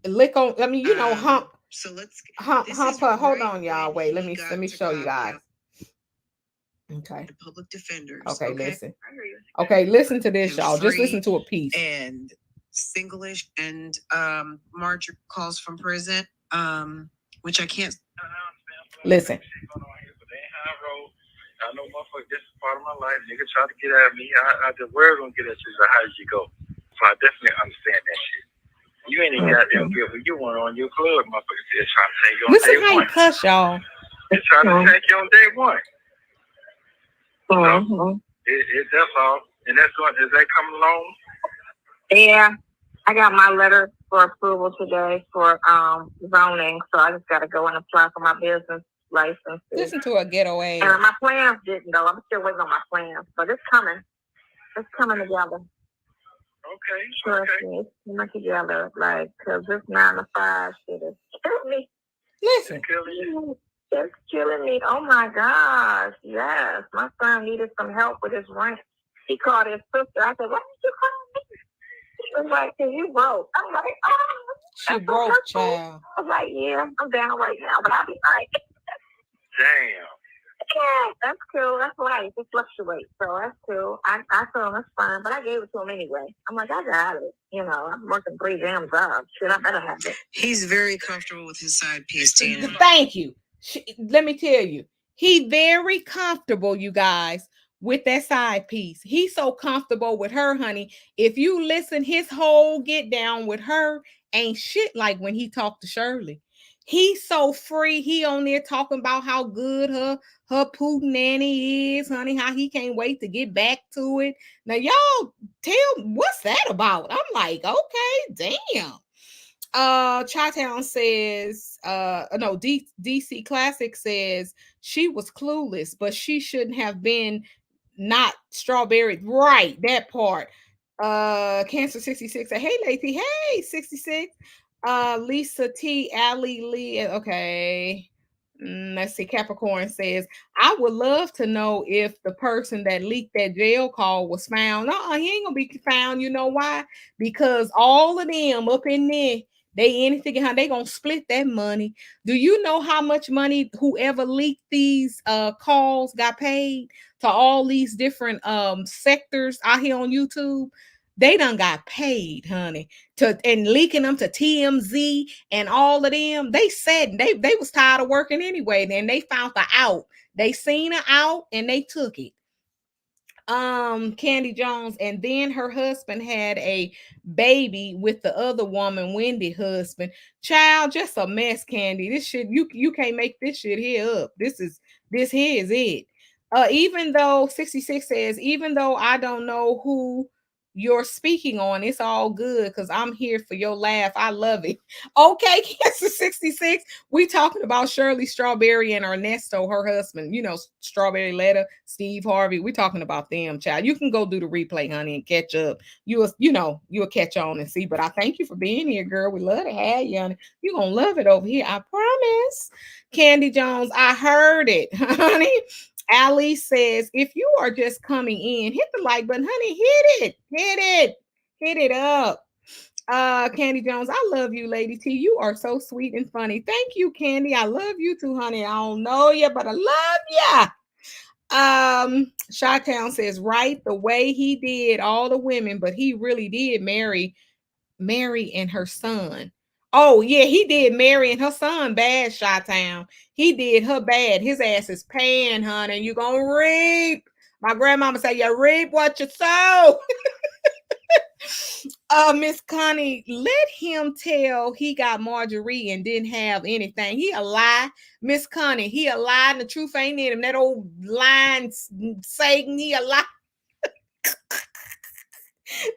lick on, I mean, hump. So let's hump her. Hold on, y'all. Wait, let me show you guys. Okay. The public defenders. Okay, listen. Okay, listen to this, y'all. Just listen to a piece. And singlish and Marjorie calls from prison, which I can't. Listen. I know, motherfucker, this is part of my life. Nigga try to get at me. I the word gonna get at you. How did you go? So I definitely understand that shit. You ain't even goddamn good when you want on your club, motherfucker. Just trying to take you on listen day one. Listen how you cuss, y'all. Just trying to take you on day one. That's all. And that's what, is that coming along? Yeah. I got my letter for approval today for zoning, so I just got to go and apply for my business license. Listen to a ghetto ass. And my plans didn't go. I'm still waiting on my plans, but it's coming. It's coming together. Okay. Trust me, it's coming together. Like, because this 9 to 5 shit is killing me. Listen. It's killing me. Oh my gosh. Yes. My son needed some help with his rent. He called his sister. I said, why did you call me? She was like, because you broke. I'm like, oh. She broke, child. I was like, yeah, I'm down right now, but I'll be fine. Damn. Yeah, that's cool. That's life. It fluctuates. So that's cool. I told him that's fine, but I gave it to him anyway. I'm like, I got it. I'm working 3 damn jobs. Shit, I better have it. He's very comfortable with his side piece, Tina. Thank you. Let me tell you, he very comfortable, you guys, with that side piece. He's so comfortable with her, honey. If you listen, his whole get down with her ain't shit like when he talked to Shirley. He's so free. He on there talking about how good her poo nanny is, honey, how he can't wait to get back to it. Now, y'all tell what's that about? I'm like, okay, damn. Chi-Town says, no, DC Classic says she was clueless, but she shouldn't have been not strawberry. Right, that part. Cancer 66 said, hey Lacey, hey 66. Lisa T, Allie Lee. Okay. Let's see. Capricorn says, I would love to know if the person that leaked that jail call was found. No, he ain't gonna be found. You know why? Because all of them up in there, they anything how they gonna split that money. Do you know how much money whoever leaked these calls got paid to all these different sectors out here on YouTube? They done got paid, honey, to and leaking them to TMZ and all of them. They said they was tired of working anyway. Then they found her out. They seen her out and they took it. Candy Jones, and then her husband had a baby with the other woman, Wendy husband. Child, just a mess, Candy. This shit, you can't make this shit here up. This here is it. Even though 66 says, even though I don't know who you're speaking on, it's all good because I'm here for your laugh. I love it. Okay, Cancer 66. We talking about Shirley Strawberry and Ernesto, her husband, Strawberry Letter, Steve Harvey. We talking about them, child. You can go do the replay, honey, and catch up. You'll catch on and see. But I thank you for being here, girl. We love to have you, honey. You're gonna love it over here. I promise. Candy Jones, I heard it, honey. Ali says, if you are just coming in, hit the like button, honey. Hit it up. Candy Jones, I love you, Lady T. You are so sweet and funny. Thank you, Candy. I love you too, honey. I don't know you, but I love ya. Chi-Town says, right, the way he did all the women, but he really did marry and her son. Oh, yeah, he did Mary and her son bad, Chi-Town. He did her bad. His ass is paying, honey. You gonna reap. My grandmama said, you reap what you sow. Miss Connie, let him tell he got Marjorie and didn't have anything. He a lie. Miss Connie, he a lie and the truth ain't in him. That old lying Satan, he a lie.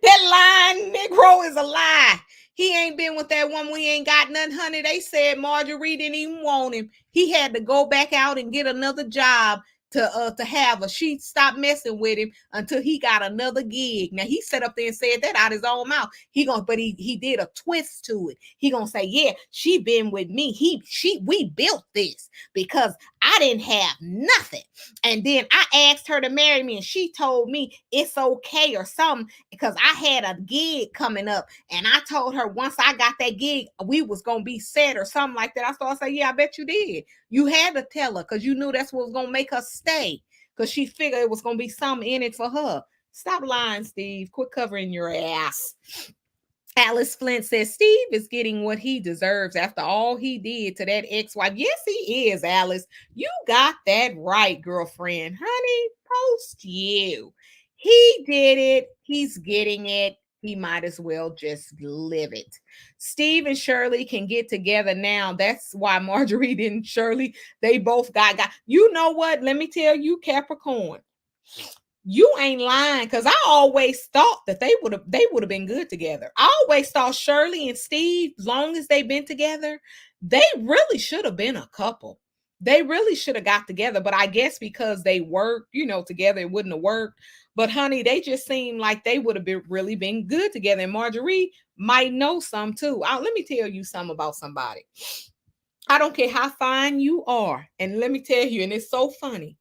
That lying Negro is a lie. He ain't been with that woman. We ain't got nothing, honey. They said Marjorie didn't even want him. He had to go back out and get another job to have her. She stopped messing with him until he got another gig. Now he sat up there and said that out his own mouth. But he did a twist to it. He gonna say, yeah, she been with me. We built this because I didn't have nothing. And then I asked her to marry me and she told me it's okay or something because I had a gig coming up. And I told her once I got that gig, we was gonna be set or something like that. I started saying, yeah, I bet you did. You had to tell her because you knew that's what was gonna make her stay. Because she figured it was gonna be something in it for her. Stop lying, Steve. Quit covering your ass. Alice Flint says Steve is getting what he deserves after all he did to that ex-wife. Yes, he is, Alice. You got that right, girlfriend. Honey, post you. He did it. He's getting it. He might as well just live it. Steve and Shirley can get together now. That's why Marjorie didn't. Shirley, they both got. You know what? Let me tell you, Capricorn. You ain't lying because I always thought that they would have been good together. I always thought Shirley and Steve, as long as they've been together, they really should have been a couple. They really should have got together, but I guess because they worked, together, it wouldn't have worked. But honey, they just seem like they would have really been good together. And Marjorie might know some too. Let me tell you something about somebody. I don't care how fine you are, and let me tell you, and it's so funny.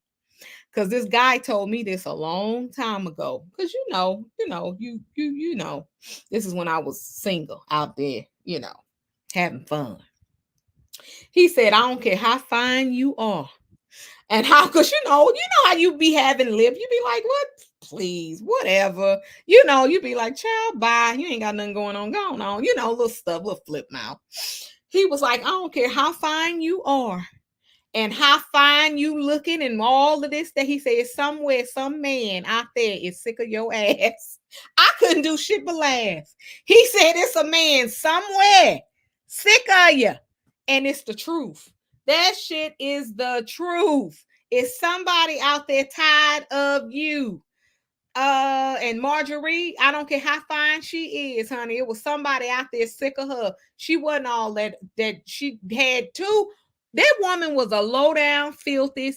Because this guy told me this a long time ago. Because this is when I was single out there, having fun. He said, I don't care how fine you are. And how, because you know how you be having lip. You be like, what? Please, whatever. You be like, child, bye. You ain't got nothing going on. Little stuff, little flip mouth. He was like, I don't care how fine you are. And how fine you looking and all of this that he said somewhere, some man out there is sick of your ass. I couldn't do shit but laugh. He said it's a man somewhere sick of you. And it's the truth. That shit is the truth. It's somebody out there tired of you. And Marjorie, I don't care how fine she is, honey. It was somebody out there sick of her. She wasn't all that she had two. That woman was a low down, filthy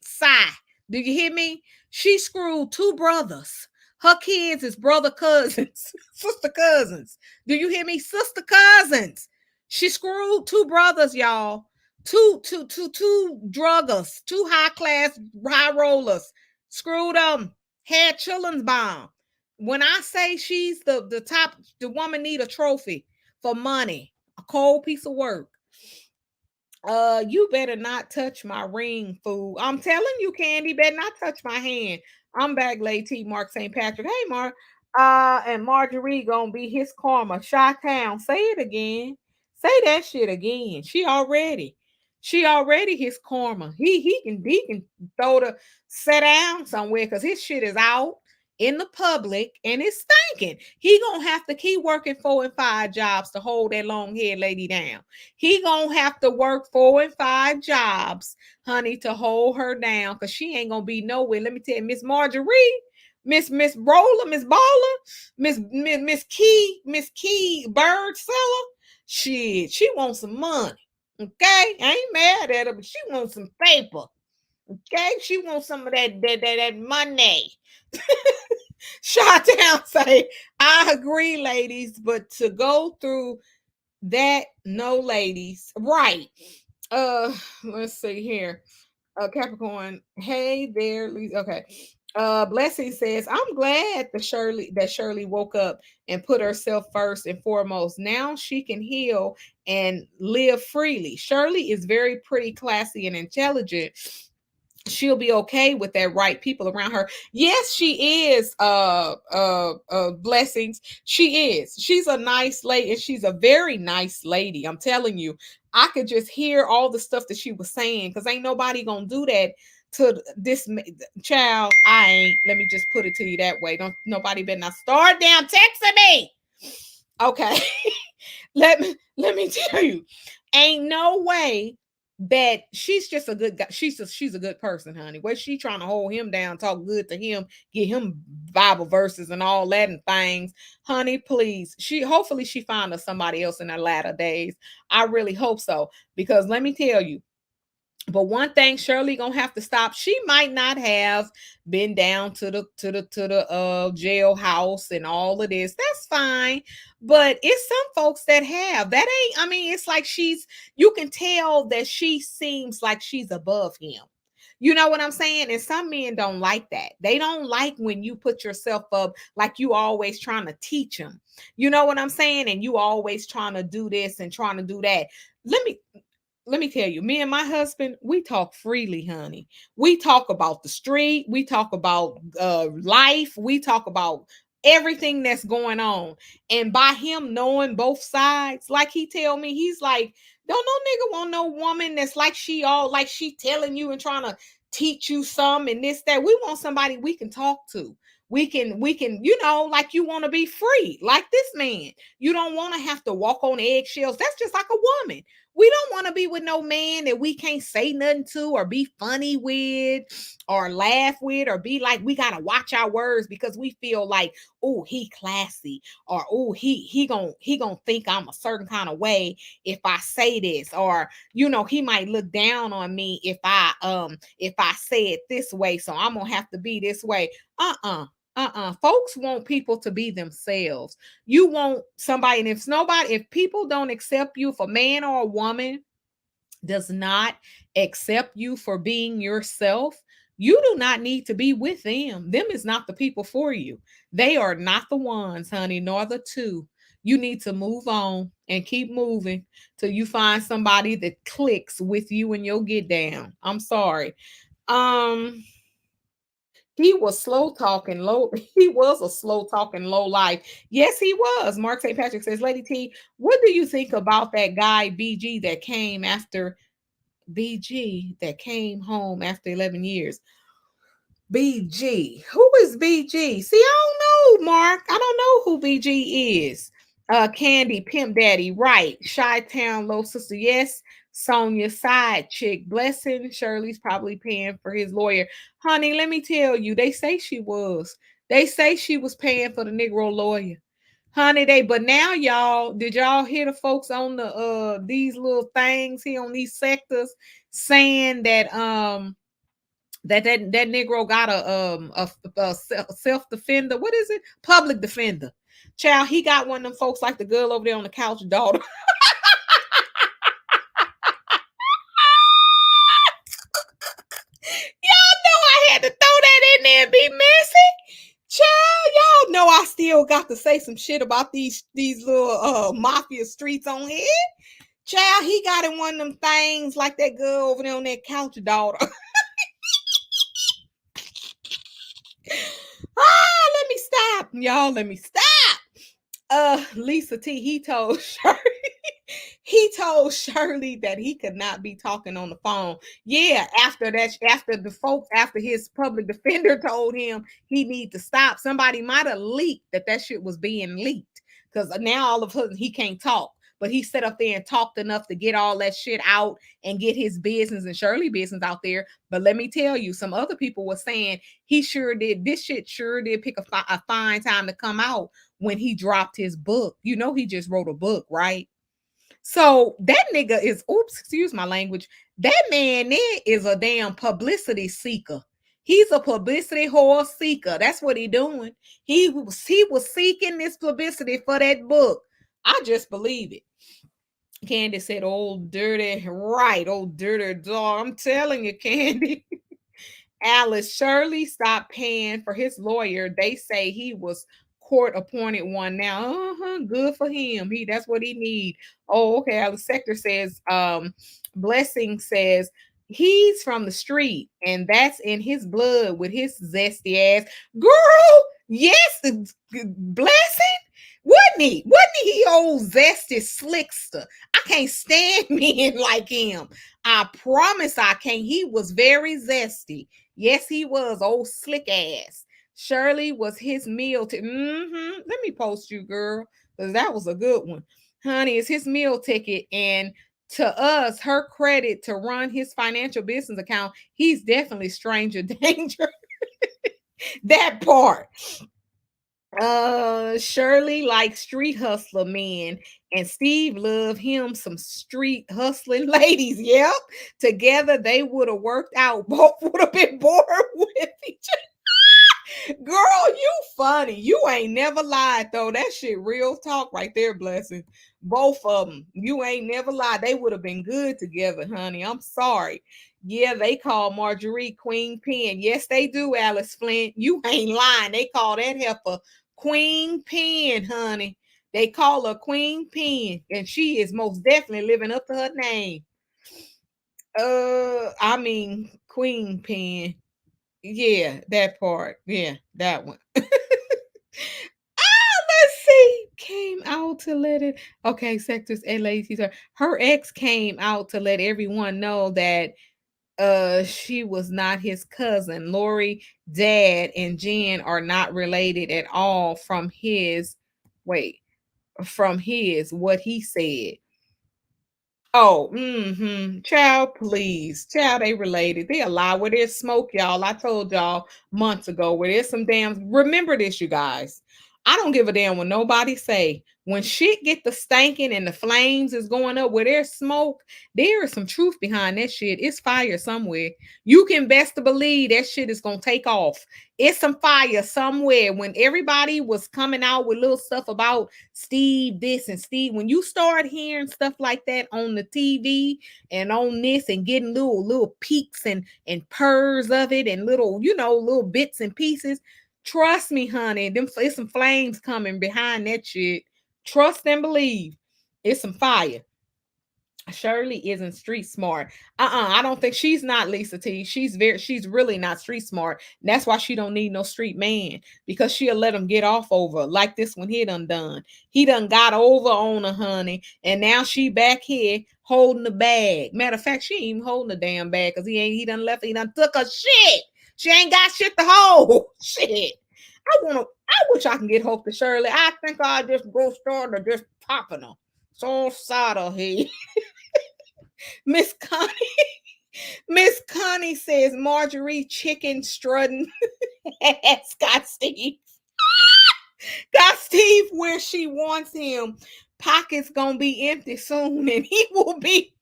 sigh. Do you hear me? She screwed two brothers. Her kids is brother cousins, sister cousins. Do you hear me? Sister cousins. She screwed two brothers, y'all. Two druggers, two high class high rollers. Screwed them. Had children's bomb. When I say she's the top, the woman need a trophy for money, a cold piece of work. You better not touch my ring, fool. I'm telling you, Candy, better not touch my hand. I'm back, late T. Mark St. Patrick. Hey, Mark. And Marjorie gonna be his karma. Chi-town. Say it again. Say that shit again. She already his karma. He can throw the sit down somewhere because his shit is out in the public and it's stinking. He gonna have to keep working 4 and 5 jobs to hold that long haired lady down. He gonna have to work 4 and 5 jobs, honey, to hold her down because she ain't gonna be nowhere. Let me tell you, Miss Marjorie, Miss Roller, Miss Baller, Miss Key Bird Seller. Shit, she wants some money. Okay, I ain't mad at her, but she wants some paper. Okay, she wants some of that money. Shot down say, I agree, ladies, but to go through that, no, ladies. Right. Let's see here. Capricorn, hey there, Lisa. Okay. Blessing says, I'm glad that Shirley woke up and put herself first and foremost. Now she can heal and live freely. Shirley is very pretty, classy, and intelligent. She'll be okay with that right people around her. Yes, she is blessings. She's a nice lady, and she's a very nice lady. I'm telling you, I could just hear all the stuff that she was saying because ain't nobody gonna do that to this child. I ain't. Let me just put it to you that way. Don't nobody better not start down texting me. Okay. let me tell you, ain't no way that she's just a good guy. She's a good person, honey. Where she trying to hold him down, talk good to him, get him Bible verses and all that and things, honey. Please, hopefully she found us somebody else in her latter days. I really hope so because let me tell you. But one thing Shirley gonna have to stop. She might not have been down to the jailhouse and all of this. That's fine. But it's some folks that have. That ain't, I mean, it's like you can tell that she seems like she's above him. You know what I'm saying? And some men don't like that. They don't like when you put yourself up like you always trying to teach them. You know what I'm saying? And you always trying to do this and trying to do that. Let me tell you, me and my husband, we talk freely, honey. We talk about the street, we talk about life, we talk about everything that's going on. And by him knowing both sides, like he tell me, he's like, don't no nigga want no woman that's like she telling you and trying to teach you some and this, that. We want somebody we can talk to. We can, like you want to be free, like this man. You don't want to have to walk on eggshells. That's just like a woman. We don't want to be with no man that we can't say nothing to or be funny with or laugh with or be like we gotta watch our words because we feel like, oh, he classy, or oh, he gonna think I'm a certain kind of way if I say this, or he might look down on me if I say it this way, so I'm gonna have to be this way. Folks want people to be themselves. You want somebody, and if people don't accept you, if a man or a woman does not accept you for being yourself, you do not need to be with them. Them is not the people for you. They are not the ones, honey, nor the two. You need to move on and keep moving till you find somebody that clicks with you and your get down. I'm sorry. He was slow talking low. He was a slow talking low life. Yes, he was. Mark St. Patrick says, Lady T, what do you think about that guy BG that came home after 11 years? BG. Who is BG? See, I don't know, Mark. I don't know who BG is. Candy, Pimp Daddy, right. Chi Town, Low Sister. Yes. Sonia's side chick. Blessing, Shirley's probably paying for his lawyer. Honey, let me tell you, they say she was. They say she was paying for the Negro lawyer. Honey, but now y'all, did y'all hear the folks on the these little things here on these sectors saying that that Negro got a self defender. What is it? Public defender. Child, he got one of them folks like the girl over there on the couch, daughter. Y'all know I had to throw that in there and be messy. Child, y'all know I still got to say some shit about these little mafia streets on here. Child, he got in one of them things like that girl over there on that couch, daughter. Let me stop. Y'all, let me stop. Lisa T, he told Shirley that he could not be talking on the phone. Yeah, after his public defender told him he need to stop, somebody might have leaked that shit was being leaked, because now all of a sudden he can't talk. But he sat up there and talked enough to get all that shit out and get his business and Shirley business out there. But let me tell you, some other people were saying he sure did. This shit sure did pick a fine time to come out when he dropped his book. You know, he just wrote a book, right? So that nigga is, excuse my language. That man there is a damn publicity seeker. He's a publicity whore seeker. That's what he doing. He was seeking this publicity for that book. I just believe it. Candy said, old dirty, right, old dirty dog. I'm telling you, Candy. Alice, Shirley stopped paying for his lawyer. They say he was court appointed one now. Good for him. That's what he need. Oh, okay. Alice Sector says, Blessing says he's from the street and that's in his blood with his zesty ass. Girl, yes, Blessing. Wasn't he old zesty slickster? I can't stand men like him. I promise I can't. He was very zesty. Yes, he was. Old slick ass. Shirley was his meal ticket. Let me post you, girl, because that was a good one. Honey, it's his meal ticket. And to us, her credit to run his financial business account, he's definitely stranger danger. That part. Shirley likes street hustler men, and Steve loved him some street hustling ladies. Yep, together they would have worked out. Both would have been bored with each other. Girl, you funny. You ain't never lied though. That shit real talk right there, Blessing. Both of them. You ain't never lied. They would have been good together, honey. I'm sorry. Yeah, they call Marjorie Queen Pen. Yes, they do, Alice Flint. You ain't lying. They call that heifer Queen Pen, honey. They call her Queen Pen, and she is most definitely living up to her name. I mean Queen Pen. Yeah, that part. Yeah, that one. Let's see. Came out to let it. Okay, sectors and ladies. Her ex came out to let everyone know that she was not his cousin. Lori, dad, and Jen are not related at all from what he said. Oh, child, please. Child, they related. They a lie. Where there's smoke, y'all. I told y'all months ago where there's some damn, remember this, you guys. I don't give a damn what nobody say. When shit get the stanking and the flames is going up, where there's smoke, there is some truth behind that shit. It's fire somewhere. You can best to believe that shit is gonna take off. It's some fire somewhere. When everybody was coming out with little stuff about Steve this and Steve, when you start hearing stuff like that on the TV and on this and getting little peaks and purrs of it and little bits and pieces, trust me, honey, it's some flames coming behind that shit. Trust and believe. It's some fire. Shirley isn't street smart. I don't think she's not Lisa T. She's really not street smart. And that's why she don't need no street man, because she'll let him get off over like this one he done. He done got over on her, honey, and now she back here holding the bag. Matter of fact, she ain't even holding the damn bag because he done took her shit. She ain't got shit to hold. Shit. I wish I can get hope to Shirley. I think I'll just go start to just popping her. So sad of here. Miss Connie. Miss Connie says Marjorie chicken strutting Scott Steve. Got Steve where she wants him. Pockets gonna be empty soon, and he will be.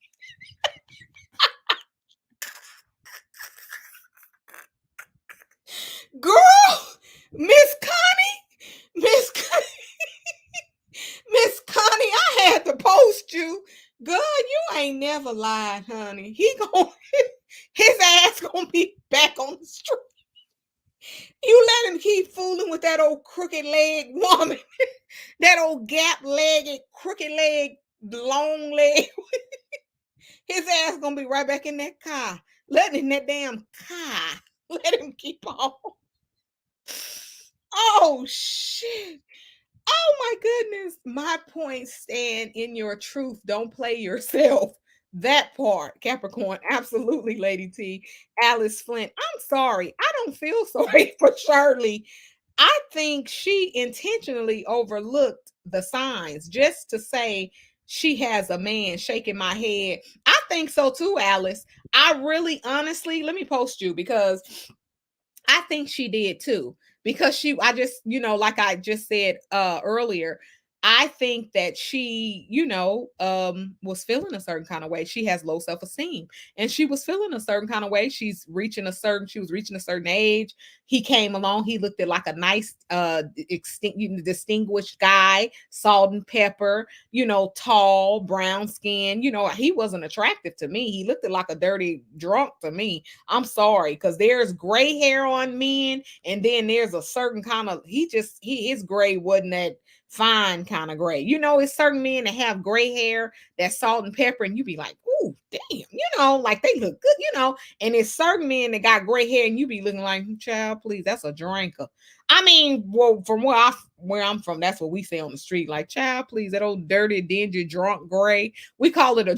Girl, Miss Connie, Miss Connie, Miss Connie, I had to post you. Girl, you ain't never lied, honey. He gonna his ass gonna be back on the street. You let him keep fooling with that old crooked leg woman, that old gap-legged, crooked leg, long leg. His ass gonna be right back in that car. Let him in that damn car. Let him keep on. Oh shit. Oh my goodness. My point stand in your truth. Don't play yourself. That part, Capricorn. Absolutely, Lady T. Alice Flint. I'm sorry. I don't feel sorry for Shirley. I think she intentionally overlooked the signs just to say she has a man. Shaking my head. I think so too, Alice. I really, honestly, let me post you because I think she did too. Because I just, like I just said earlier, I think that she, was feeling a certain kind of way. She has low self-esteem and she was feeling a certain kind of way. She was reaching a certain age. He came along, he looked at like a nice distinguished guy, salt and pepper, tall, brown skin. He wasn't attractive to me. He looked like a dirty drunk to me. I'm sorry, because there's gray hair on men, and then there's a certain kind of his gray wasn't that fine kind of gray. It's certain men that have gray hair, that salt and pepper, and you be like, ooh, damn, like they look good, and it's certain men that got gray hair, and you be looking like, child, please, that's a drinker. I mean, well, from where I'm from, that's what we say on the street, like, child, please, that old dirty, dingy, drunk gray. We call it a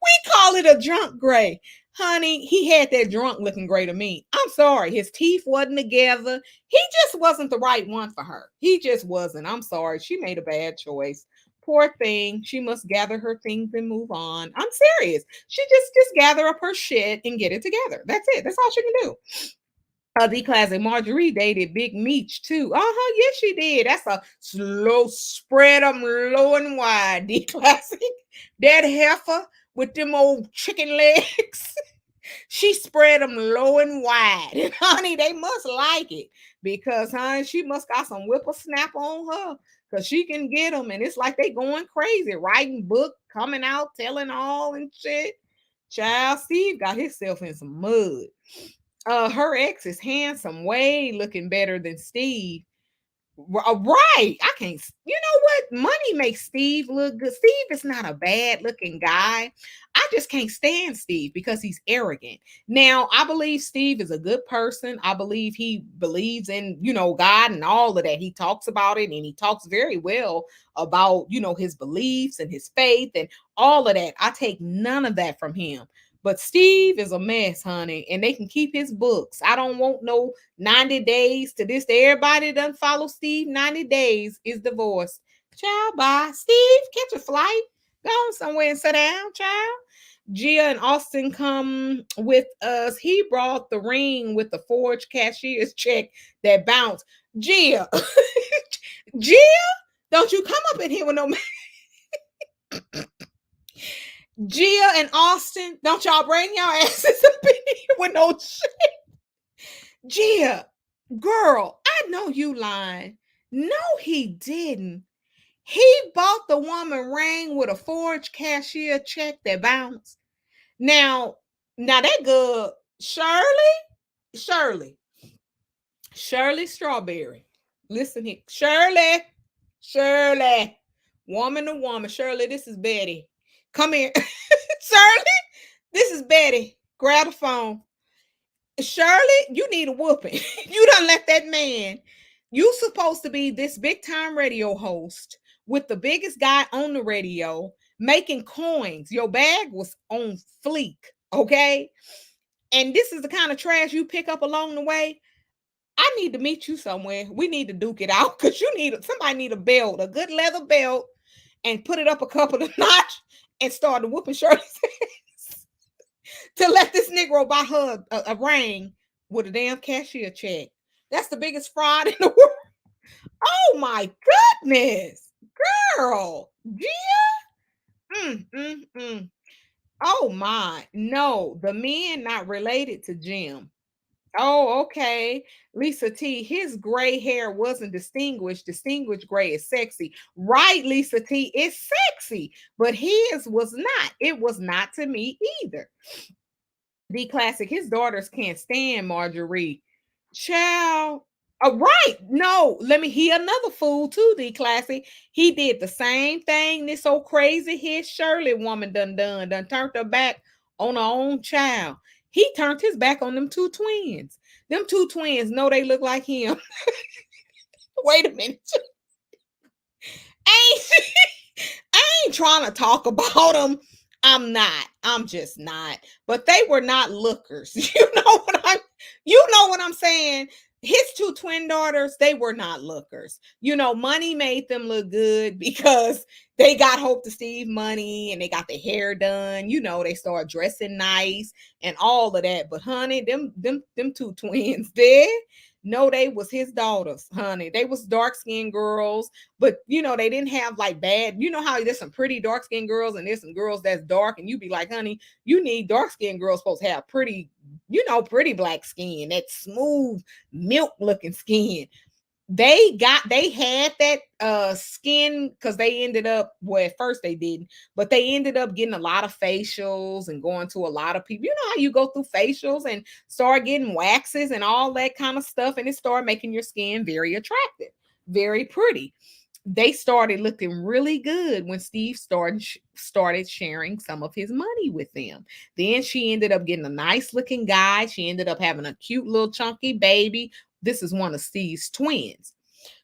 we call it a drunk gray. Honey, he had that drunk looking gray to me. I'm sorry. His teeth wasn't together. He just wasn't the right one for her. He just wasn't. I'm sorry. She made a bad choice. Poor thing. She must gather her things and move on. I'm serious. She just gather up her shit and get it together. That's it. That's all she can do. The classic Marjorie dated Big Meech too. Yes, she did. That's a slow spread them low and wide. The classic. That heifer with them old chicken legs. She spread them low and wide. And honey, they must like it. Because, honey, she must got some whippersnapper on her. Because she can get them. And it's like they going crazy. Writing book, coming out, telling all and shit. Child, Steve got himself in some mud. Her ex is handsome, way looking better than Steve. Right. I can't, you know what? Money makes Steve look good. Steve is not a bad looking guy. I just can't stand Steve because he's arrogant. Now, I believe Steve is a good person. I believe he believes in, God and all of that. He talks about it and he talks very well about, his beliefs and his faith and all of that. I take none of that from him. But Steve is a mess, honey, and they can keep his books. I don't want no 90 days to this. Everybody doesn't follow Steve. 90 days is divorced. Child, bye. Steve, catch a flight. Go on somewhere and sit down, child. Gia and Austin come with us. He brought the ring with the forged cashier's check that bounced. Gia, Gia, don't you come up in here with no Gia and Austin, don't y'all bring y'all asses up in here with no shit. Gia, girl, I know you lying. No, he didn't. He bought the woman ring with a forged cashier check that bounced. Now that good. Shirley Strawberry. Listen here. Shirley. Woman to woman. Shirley, this is Betty. Come here. Shirley, this is Betty. Grab the phone. Shirley, you need a whooping. You done let that man. You supposed to be this big time radio host with the biggest guy on the radio making coins. Your bag was on fleek, okay? And this is the kind of trash you pick up along the way. I need to meet you somewhere. We need to duke it out because somebody need a belt, a good leather belt. and put it up a couple of notch and started whooping Shirley's ass to let this Negro buy her a ring with a damn cashier check. That's the biggest fraud in the world. Oh my goodness, girl, Gia. Mm, mm, mm. Oh my, no, the men not related to Jim. Oh, okay. Lisa T, his gray hair wasn't distinguished. Distinguished gray is sexy. Right, Lisa T, it's sexy, but his was not. It was not to me either. The classic, his daughters can't stand Marjorie. Child. Right. No, let me hear another fool too, the classic. He did the same thing this so crazy his Shirley woman done turned her back on her own child. He turned his back on them two twins. Them two twins know they look like him. Wait a minute. I ain't trying to talk about them. I'm not. I'm just not. But they were not lookers. You know what I'm saying? His two twin daughters, they were not lookers. Money made them look good because they got Hope to Steve money and they got their hair done. They started dressing nice and all of that. But honey, them two twins there. No, they was his daughters, honey. They was dark-skinned girls, but they didn't have like bad. You know how there's some pretty dark-skinned girls and there's some girls that's dark, and you be like, honey, you need dark-skinned girls supposed to have pretty, pretty black skin, that smooth milk-looking skin. They had that skin because they ended up, well, at first they didn't, but they ended up getting a lot of facials and going to a lot of people. You know how you go through facials and start getting waxes and all that kind of stuff, and it started making your skin very attractive, very pretty. They started looking really good when Steve started sharing some of his money with them. Then she ended up getting a nice looking guy. She ended up having a cute little chunky baby. This is one of Steve's twins.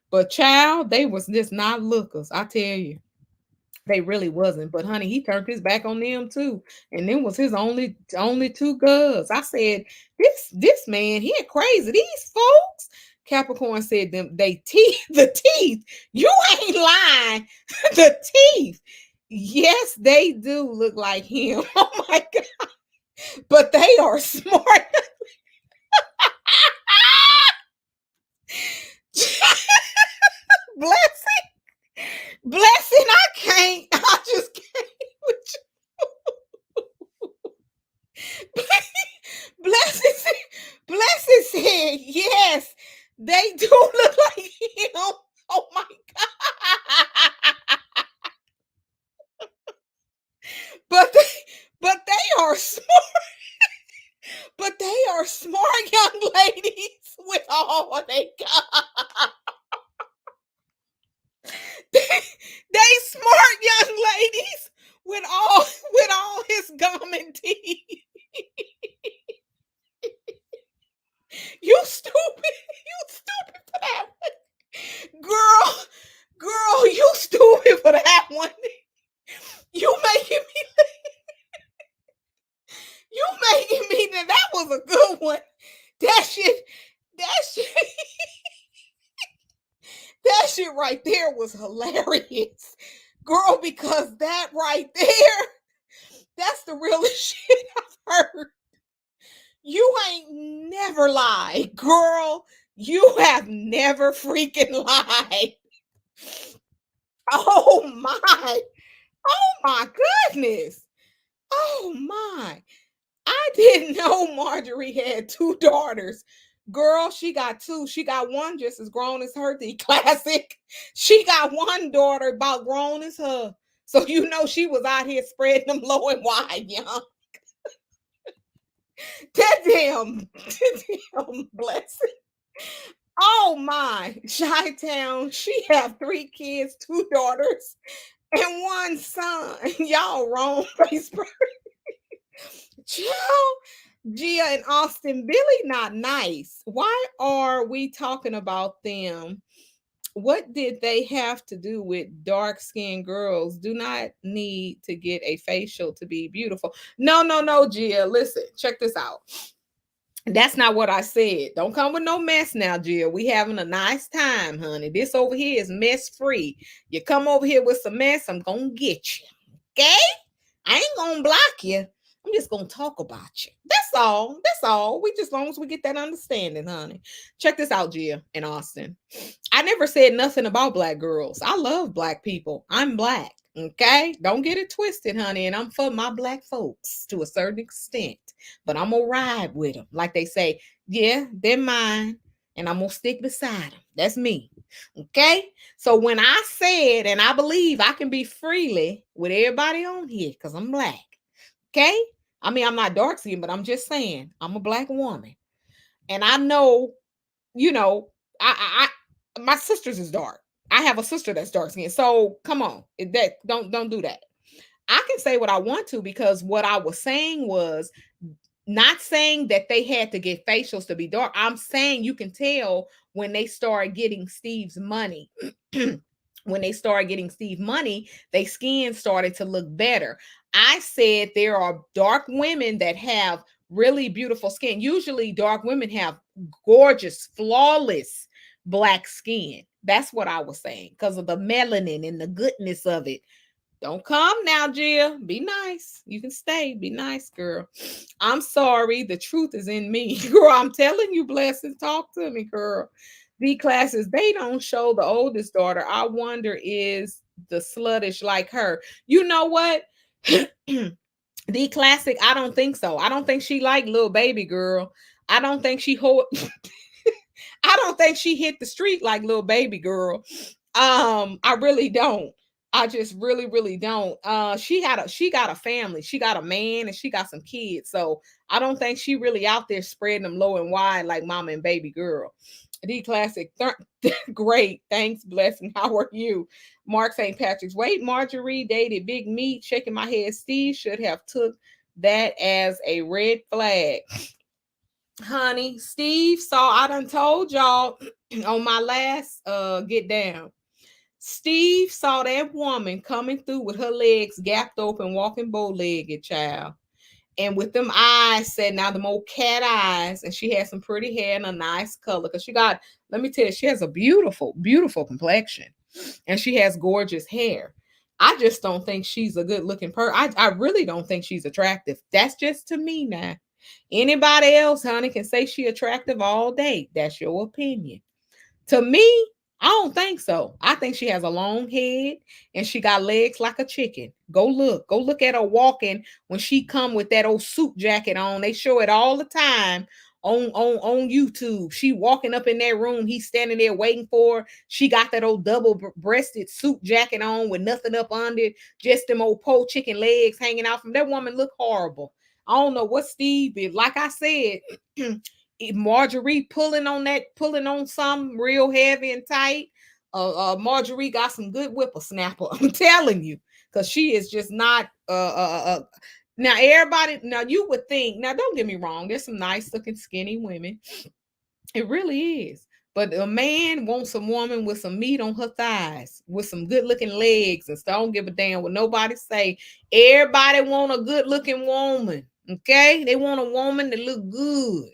But child, they was just not lookers. I tell you. They really wasn't. But honey, he turned his back on them too. And them was his only two girls. I said, this man, he crazy. These folks. Capricorn said the teeth. You ain't lying. The teeth. Yes, they do look like him. Oh my God. But they are smart. Blessing, I can't. I just can't with you. Blessing said, yes, they do look like him. Oh my God. But they are smart. But they are smart young ladies with all they got. They smart young ladies with all his gum and teeth. You stupid for that one. Girl, you stupid for that one. You making me that was a good one. That shit right there was hilarious, girl, because that right there, that's the realest shit I've heard. You ain't never lied, girl. You have never freaking lied. Oh my goodness. Oh my. I didn't know Marjorie had two daughters. Girl, she got two. She got one just as grown as her, the classic. She got one daughter about grown as her. So she was out here spreading them low and wide, young. That damn Blessing. Oh my, Chi-Town. She have 3 kids, 2 daughters, and 1 son. Y'all wrong, Facebook. Chill. Gia and Austin, Billy not nice. Why are we talking about them? What did they have to do with dark-skinned girls? Do not need to get a facial to be beautiful. No, Gia. Listen, check this out. That's not what I said. Don't come with no mess now, Jill. We having a nice time, honey. This over here is mess free. You come over here with some mess, I'm gonna get you. Okay? I ain't gonna block you. I'm just gonna talk about you. That's all. That's all. We just, as long as we get that understanding, honey. Check this out, Jill and Austin. I never said nothing about black girls. I love black people. I'm black. Okay? Don't get it twisted, honey. And I'm for my black folks to a certain extent. But I'm gonna ride with them. Like they say, yeah, they're mine. And I'm gonna stick beside them. That's me. Okay? So when I said, and I believe I can be freely with everybody on here, because I'm black. Okay? I mean, I'm not dark skinned, but I'm just saying I'm a black woman. And I know, you know, my sisters is dark. I have a sister that's dark skinned. So come on. That don't do that. I can say what I want to, because what I was saying was not saying that they had to get facials to be dark. I'm saying you can tell when they start getting Steve's money. When they started getting Steve money, their skin started to look better. I said there are dark women that have really beautiful skin. Usually dark women have gorgeous, flawless black skin. That's what I was saying, because of the melanin and the goodness of it. Don't come now, Jill. Be nice. You can stay. Be nice, girl. I'm sorry. The truth is in me. Girl, I'm telling you, blessings. Talk to me, girl. The classes, they don't show the oldest daughter. I wonder, is the sluttish like her? You know what? The classic, I don't think so. I don't think she like little baby girl. I don't think she I don't think she hit the street like little baby girl. I really don't. I just really, really don't. She got a family. She got a man and she got some kids. So I don't think she really out there spreading them low and wide like mama and baby girl. The classic, great. Thanks, blessing. How are you? Mark St. Patrick's. Wait, Marjorie dated Big Meat. Shaking my head. Steve should have took that as a red flag. Honey, Steve saw, I done told y'all on my last get down. Steve saw that woman coming through with her legs gapped open, walking bow-legged, child. And with them eyes set, now them old cat eyes, and she has some pretty hair and a nice color. Because she got, let me tell you, she has a beautiful, beautiful complexion. And she has gorgeous hair. I just don't think she's a good looking person. I really don't think she's attractive. That's just to me now. Anybody else, honey, can say she attractive all day. That's your opinion. To me, I don't think so. I think she has a long head and she got legs like a chicken. Go look. Go look at her walking when she come with that old suit jacket on. They show it all the time on YouTube. She walking up in that room. He's standing there waiting for her. She got that old double-breasted suit jacket on with nothing up under it. Just them old pole chicken legs hanging out from that woman. Look horrible. I don't know what Steve is. Like I said, Marjorie pulling on some real heavy and tight. Marjorie got some good whippersnapper. I'm telling you, because she is just not. Now everybody, now you would think. Now don't get me wrong. There's some nice looking skinny women. It really is. But a man wants a woman with some meat on her thighs, with some good looking legs, and so don't give a damn what nobody say. Everybody want a good looking woman. Okay, they want a woman that look good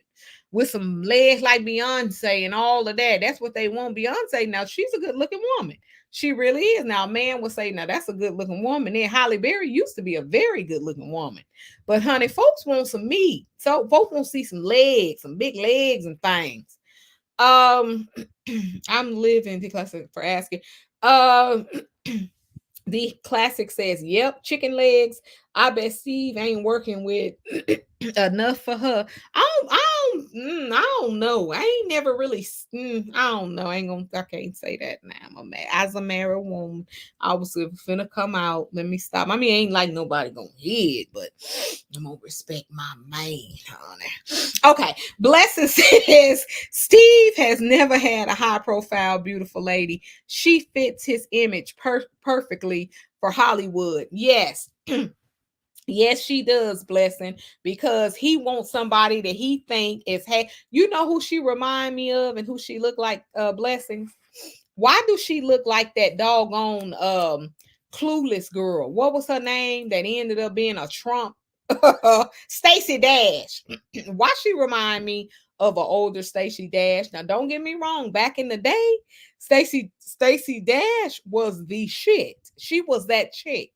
with some legs like Beyonce and all of that. That's what they want. Beyonce, now she's a good looking woman. She really is. Now, a man would say, now that's a good looking woman. Then Halle Berry used to be a very good looking woman. But honey, folks want some meat. So folks want to see some legs, some big legs and things. I'm living the classic for asking. The classic says, yep, chicken legs. I bet Steve ain't working with enough for her. I don't know. I ain't never really. I don't know. I can't say that now. As a married woman, I was finna come out. Let me stop. I mean, ain't like nobody gonna hear it, but I'm gonna respect my man, honey. Okay. Blessing says Steve has never had a high profile, beautiful lady. She fits his image perfectly for Hollywood. Yes. Yes, she does, blessing, because he wants somebody that he think is, hey, you know who she remind me of and who she look like, blessings. Why do she look like that doggone clueless girl? What was her name that ended up being a Trump Stacey Dash. Why she remind me of an older Stacey Dash? Now, don't get me wrong. Back in the day, Stacey Dash was the shit. She was that chick.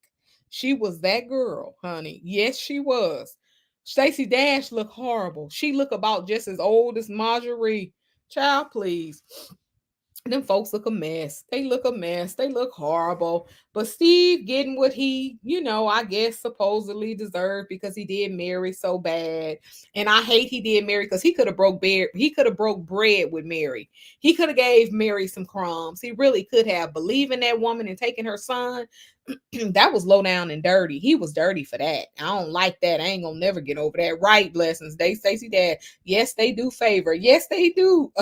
She was that girl, honey. Yes, she was. Stacey Dash looked horrible. She looked about just as old as Marjorie. Child, please. Them folks look a mess. They look a mess. They look horrible. But Steve getting what he, I guess supposedly deserved because he did marry so bad. And I hate he did marry because he could have broke bread with Mary. He could have gave Mary some crumbs. He really could have. Believing that woman and taking her son, that was low down and dirty. He was dirty for that. I don't like that. I ain't gonna never get over that. Right, blessings. They Stacey Dad. Yes, they do favor. Yes, they do.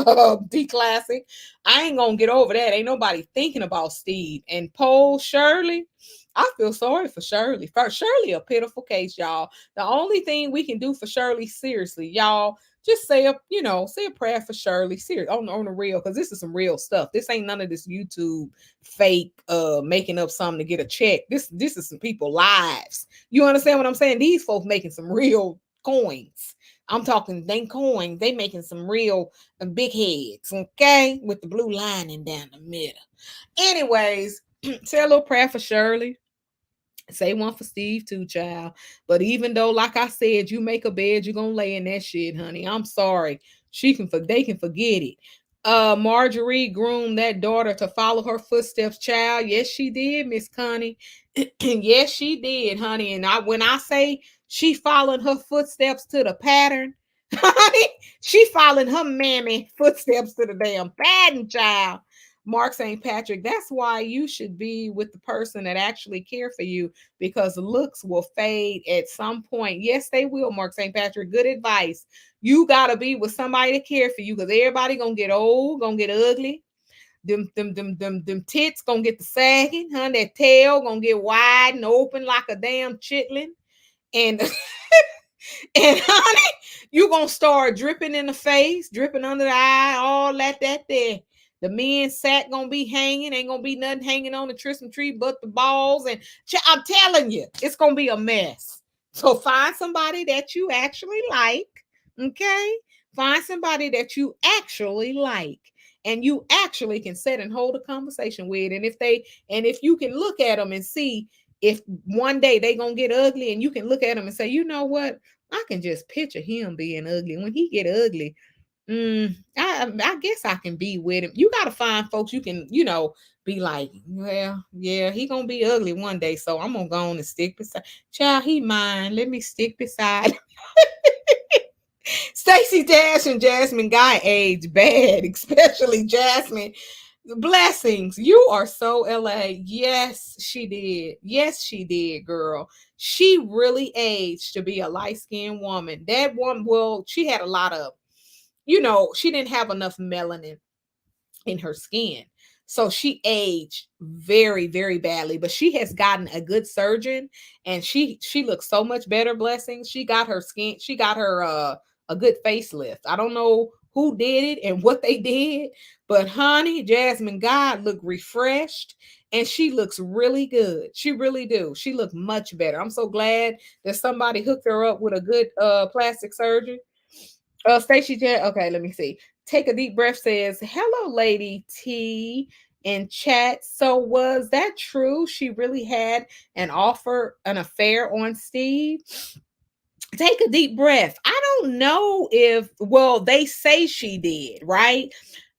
D classic. I ain't gonna get over that. Ain't nobody thinking about Steve. And Paul Shirley. I feel sorry for Shirley. For Shirley, a pitiful case, y'all. The only thing we can do for Shirley, seriously, y'all, just say a prayer for Shirley, serious on the real, because this is some real stuff. This ain't none of this YouTube fake making up something to get a check. This is some people lives. You understand what I'm saying? These folks making some real coins. I'm talking they coins. They making some real big heads, okay, with the blue lining down the middle. Anyways, say a little prayer for Shirley. Say one for Steve too, child. But even though, like I said, you make a bed, you're gonna lay in that shit, honey. I'm sorry. They can forget it. Marjorie groomed that daughter to follow her footsteps, child. Yes, she did, Miss Connie. Yes, she did, honey. And when I say she following her footsteps to the pattern, honey, she following her mammy footsteps to the damn pattern, child. Mark St. Patrick, that's why you should be with the person that actually care for you, because looks will fade at some point. Yes, they will, Mark St. Patrick. Good advice. You gotta be with somebody to care for you, because everybody gonna get old, gonna get ugly. Them tits gonna get the sagging, huh? That tail gonna get wide and open like a damn chitlin. And and honey, you gonna start dripping in the face, dripping under the eye, all that there. The men's sack gonna be hanging, ain't gonna be nothing hanging on the Christmas tree but the balls. And I'm telling you, it's gonna be a mess. So find somebody that you actually like, okay? Find somebody that you actually like, and you actually can sit and hold a conversation with. And if you can look at them and see if one day they gonna get ugly, and you can look at them and say, you know what? I can just picture him being ugly. When he get ugly, I guess I can be with him. You got to find folks you can, be like, well, yeah, he gonna be ugly one day, so I'm gonna go on and stick beside. Child, he mine. Let me stick beside. Stacey Dash and Jasmine Guy age bad, especially Jasmine. Blessings, you are so LA. Yes, she did. Yes, she did, girl. She really aged to be a light-skinned woman. That one, well, she had a lot of, she didn't have enough melanin in her skin. So she aged very, very badly, but she has gotten a good surgeon, and she looks so much better. Blessings. She got her skin, she got her a good facelift. I don't know who did it and what they did, but honey, Jasmine God looked refreshed, and she looks really good. She really do. She looked much better. I'm so glad that somebody hooked her up with a good plastic surgeon. Stacey J. Okay, let me see. Take a deep breath says, hello, Lady T in chat. So was that true? She really had an affair on Steve? Take a deep breath. I don't know well, they say she did, right?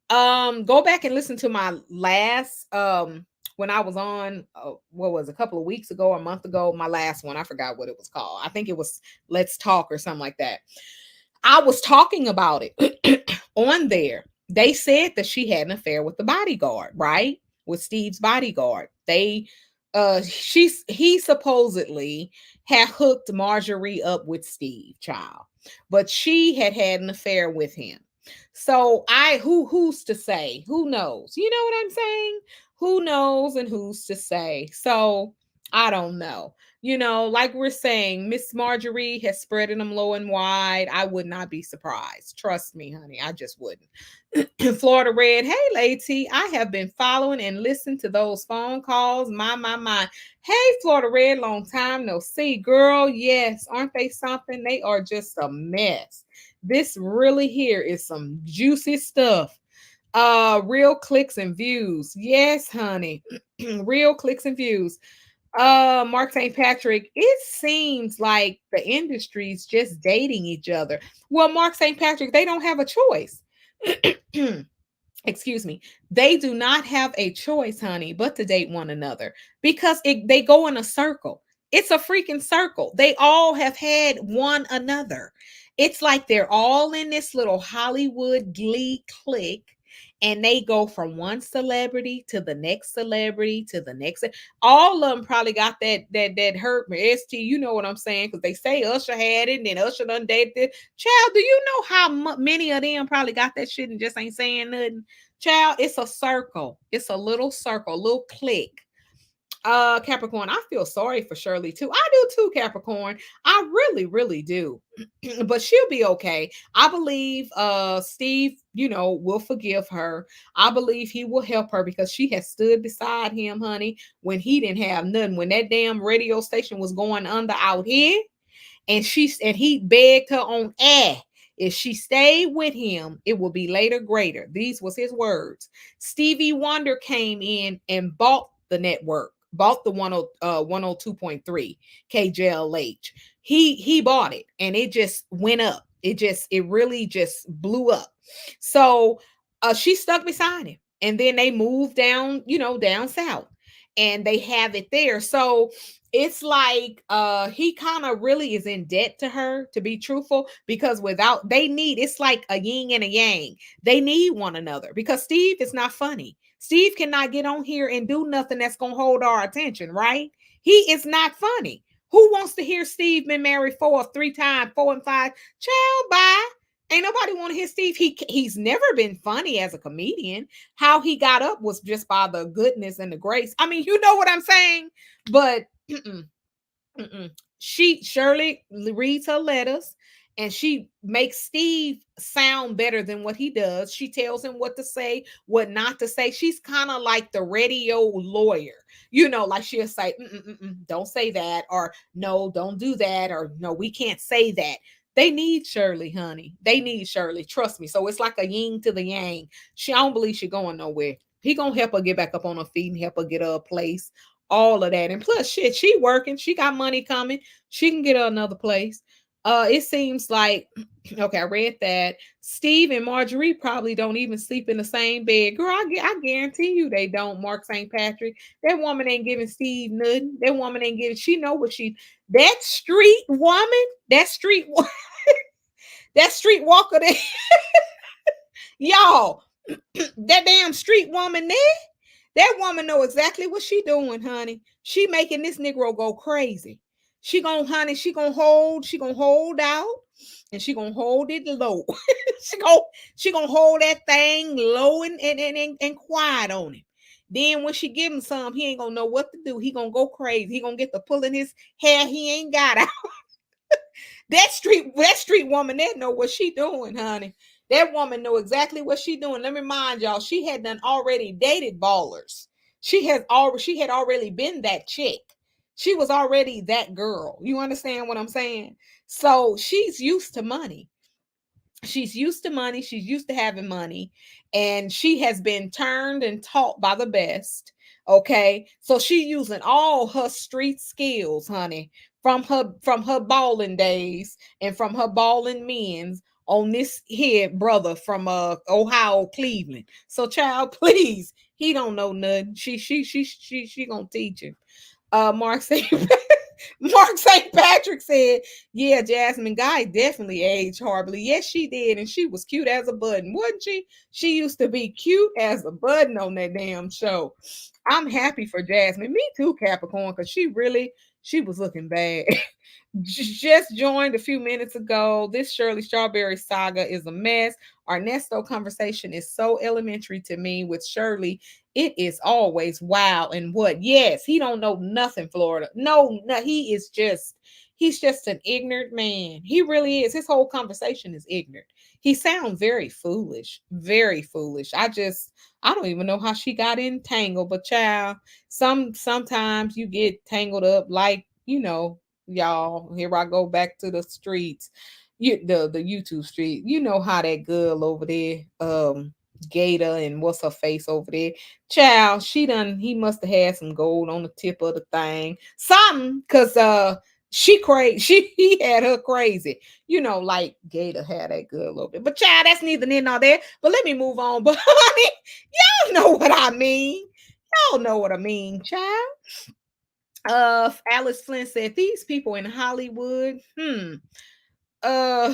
Go back and listen to my last when I was on what was a couple of weeks ago or a month ago, my last one. I forgot what it was called. I think it was Let's Talk or something like that. I was talking about it on there. They said that she had an affair with the bodyguard, right? With Steve's bodyguard. He supposedly had hooked Marjorie up with Steve, child, but she had an affair with him. So who's to say? Who knows? You know what I'm saying? Who knows and who's to say? So I don't know. You know, like we're saying, Miss Marjorie has spreaded them low and wide. I would not be surprised. Trust me, honey. I just wouldn't. Florida Red, hey, Lady, I have been following and listening to those phone calls. My. Hey, Florida Red, long time no see. Girl, yes, aren't they something? They are just a mess. This really here is some juicy stuff. Real clicks and views. Yes, honey. Real clicks and views. Mark St. Patrick, it seems like the industry's just dating each other. Well, Mark St. Patrick, they don't have a choice. Excuse me, they do not have a choice, honey, but to date one another because they go in a circle. It's a freaking circle. They all have had one another. It's like they're all in this little Hollywood glee clique, and they go from one celebrity to the next celebrity to the next. All of them probably got that hurt ST. You know what I'm saying? Because they say Usher had it, and then Usher done dated it. Child, do you know how many of them probably got that shit and just ain't saying nothing? Child, it's a circle. It's a little circle, little clique. Capricorn, I feel sorry for Shirley too. I do too, Capricorn. I really, really do. But she'll be okay. I believe Steve, will forgive her. I believe he will help her because she has stood beside him, honey, when he didn't have nothing. When that damn radio station was going under out here, and he begged her on air. If she stayed with him, it will be later greater. These was his words. Stevie Wonder came in and bought the network, bought the 102.3 KJLH. He bought it and it just went up. It really just blew up. So she stuck beside him. And then they moved down, down south. And they have it there. So it's like he kind of really is in debt to her, to be truthful, because it's like a yin and a yang. They need one another because Steve is not funny. Steve cannot get on here and do nothing that's gonna hold our attention, right? He is not funny. Who wants to hear Steve been married 3 times, 4 and 5? Child, bye. Ain't nobody want to hear Steve. He's never been funny as a comedian. How he got up was just by the goodness and the grace. I mean, you know what I'm saying? But Shirley reads her letters and she makes Steve sound better than what he does. She tells him what to say, what not to say. She's kind of like the radio lawyer, like she'll say, don't say that, or no, don't do that, or no, we can't say that. They need Shirley, honey. They need Shirley. Trust me. So it's like a yin to the yang. I don't believe she's going nowhere. He gonna help her get back up on her feet and help her get her a place. All of that. And plus, shit, she working. She got money coming. She can get her another place. It seems like, okay, I read that Steve and Marjorie probably don't even sleep in the same bed. Girl, I guarantee you they don't, Mark St. Patrick. That woman ain't giving Steve nothing. That woman ain't giving, she know what that street woman, that street walker there, y'all, that damn street woman there, that woman know exactly what she doing, honey. She making this Negro go crazy. She gonna hold out, and she gonna hold it low. she gonna hold that thing low and quiet on him. Then when she give him some, he ain't gonna know what to do. He gonna go crazy. He gonna get to pulling his hair he ain't got out. That street woman, that know what she doing, honey. That woman know exactly what she doing. Let me remind y'all, she had done already dated ballers. She had already been that chick. She was already that girl. You understand what I'm saying? So she's used to money. She's used to money. She's used to having money. And she has been turned and taught by the best. Okay. So she's using all her street skills, honey, from her balling days and from her balling men's on this here brother from Ohio, Cleveland. So child, please, he don't know nothing. She gonna teach him. Mark St. Patrick said, yeah, Jasmine Guy definitely aged horribly. Yes, she did. And she was cute as a button, wasn't she? She used to be cute as a button on that damn show. I'm happy for Jasmine. Me too, Capricorn, because she was looking bad. Just joined a few minutes ago. This Shirley Strawberry saga is a mess. Ernesto conversation is so elementary to me with Shirley. It is always wow and what? Yes, he don't know nothing, Florida. No, he's just an ignorant man. He really is. His whole conversation is ignorant. He sounds very foolish, very foolish. I don't even know how she got entangled, but child, sometimes you get tangled up like, y'all, here I go back to the streets. The YouTube street. You know how that girl over there, Gator, and what's her face over there. Child, he must have had some gold on the tip of the thing. Something, cause she crazy. He had her crazy. Like Gator had that girl over there. But child, that's neither near nor there. But let me move on. But honey, y'all know what I mean. Y'all know what I mean, child. Alice Flynn said these people in Hollywood, uh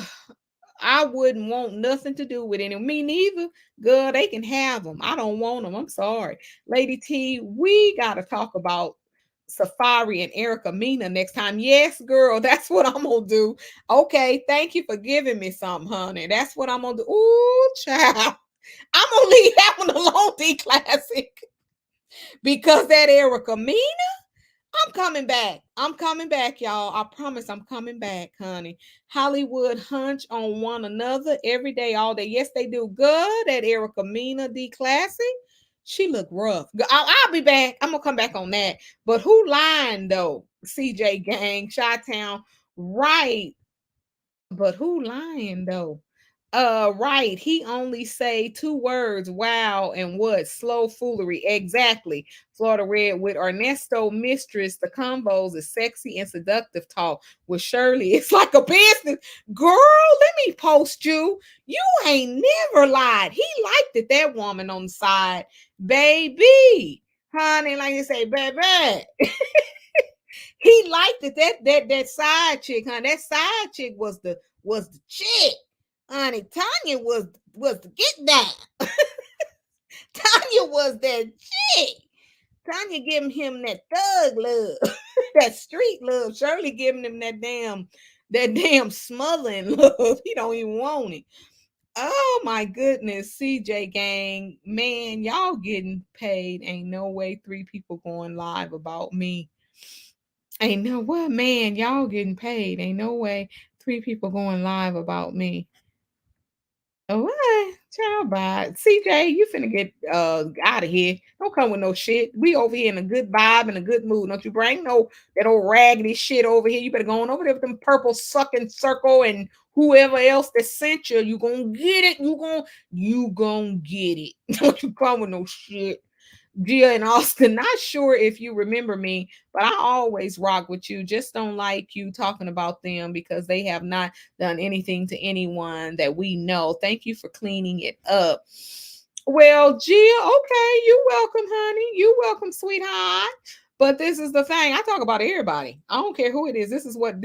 I wouldn't want nothing to do with it. Me neither. Girl, they can have them. I don't want them. I'm sorry. Lady T, we got to talk about Safari and Erica Mina next time. Yes, girl, that's what I'm going to do. Okay, thank you for giving me something, honey. That's what I'm going to do. Ooh, child. I'm going to leave that one alone, D Classic. Because that Erica Mina, I'm coming back. I'm coming back, y'all. I promise I'm coming back, honey. Hollywood hunch on one another every day, all day. Yes, they do. Good at Erica Mina D Classic. She look rough. I'll be back. I'm gonna come back on that. But who lying though? CJ Gang, Chi-Town. Right. But who lying though? Right. He only say two words, wow, and what? Slow foolery. Exactly. Florida Red with Ernesto Mistress. The combos is sexy and seductive talk. With Shirley, it's like a business. Girl, let me post you. You ain't never lied. He liked it, that woman on the side. Baby. Honey, like you say, baby. He liked it. That side chick, huh? That side chick was the chick. Honey, Tanya was the get down. Tanya was that chick. Tanya giving him that thug love, that street love. Shirley giving him that damn smothering love. He don't even want it. Oh my goodness, CJ Gang, man, y'all getting paid. Ain't no way 3 people going live about me. Ain't no what, man, y'all getting paid. Ain't no way 3 people going live about me. What? Child, bye. CJ, you finna get out of here. Don't come with no shit. We over here in a good vibe and a good mood. Don't you bring no that old raggedy shit over here. You better go on over there with them purple sucking circle and whoever else that sent you. You gonna get it. You gonna get it. Don't you come with no shit. Gia and Austin, not sure if you remember me, but I always rock with you. Just don't like you talking about them because they have not done anything to anyone that we know. Thank you for cleaning it up. Well, Gia, okay, you welcome, honey. You welcome, sweetheart. But this is the thing. I talk about everybody. I don't care who it is. This is what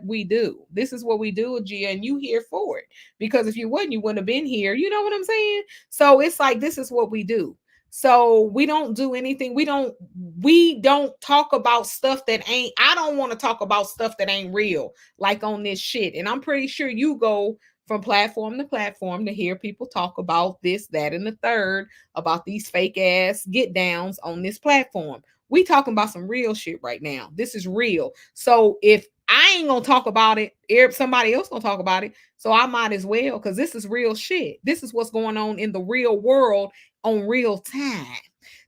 we do. This is what we do, Gia, and you here for it. Because if you wouldn't have been here. You know what I'm saying? So it's like this is what we do. So we don't do anything. We don't talk about stuff that ain't. I don't want to talk about stuff that ain't real, like on this shit. And I'm pretty sure you go from platform to platform to hear people talk about this, that, and the third about these fake ass get downs on this platform. We talking about some real shit right now. This is real. So if I ain't gonna talk about it, somebody else gonna talk about it. So I might as well, because this is real shit. This is what's going on in the real world on real time.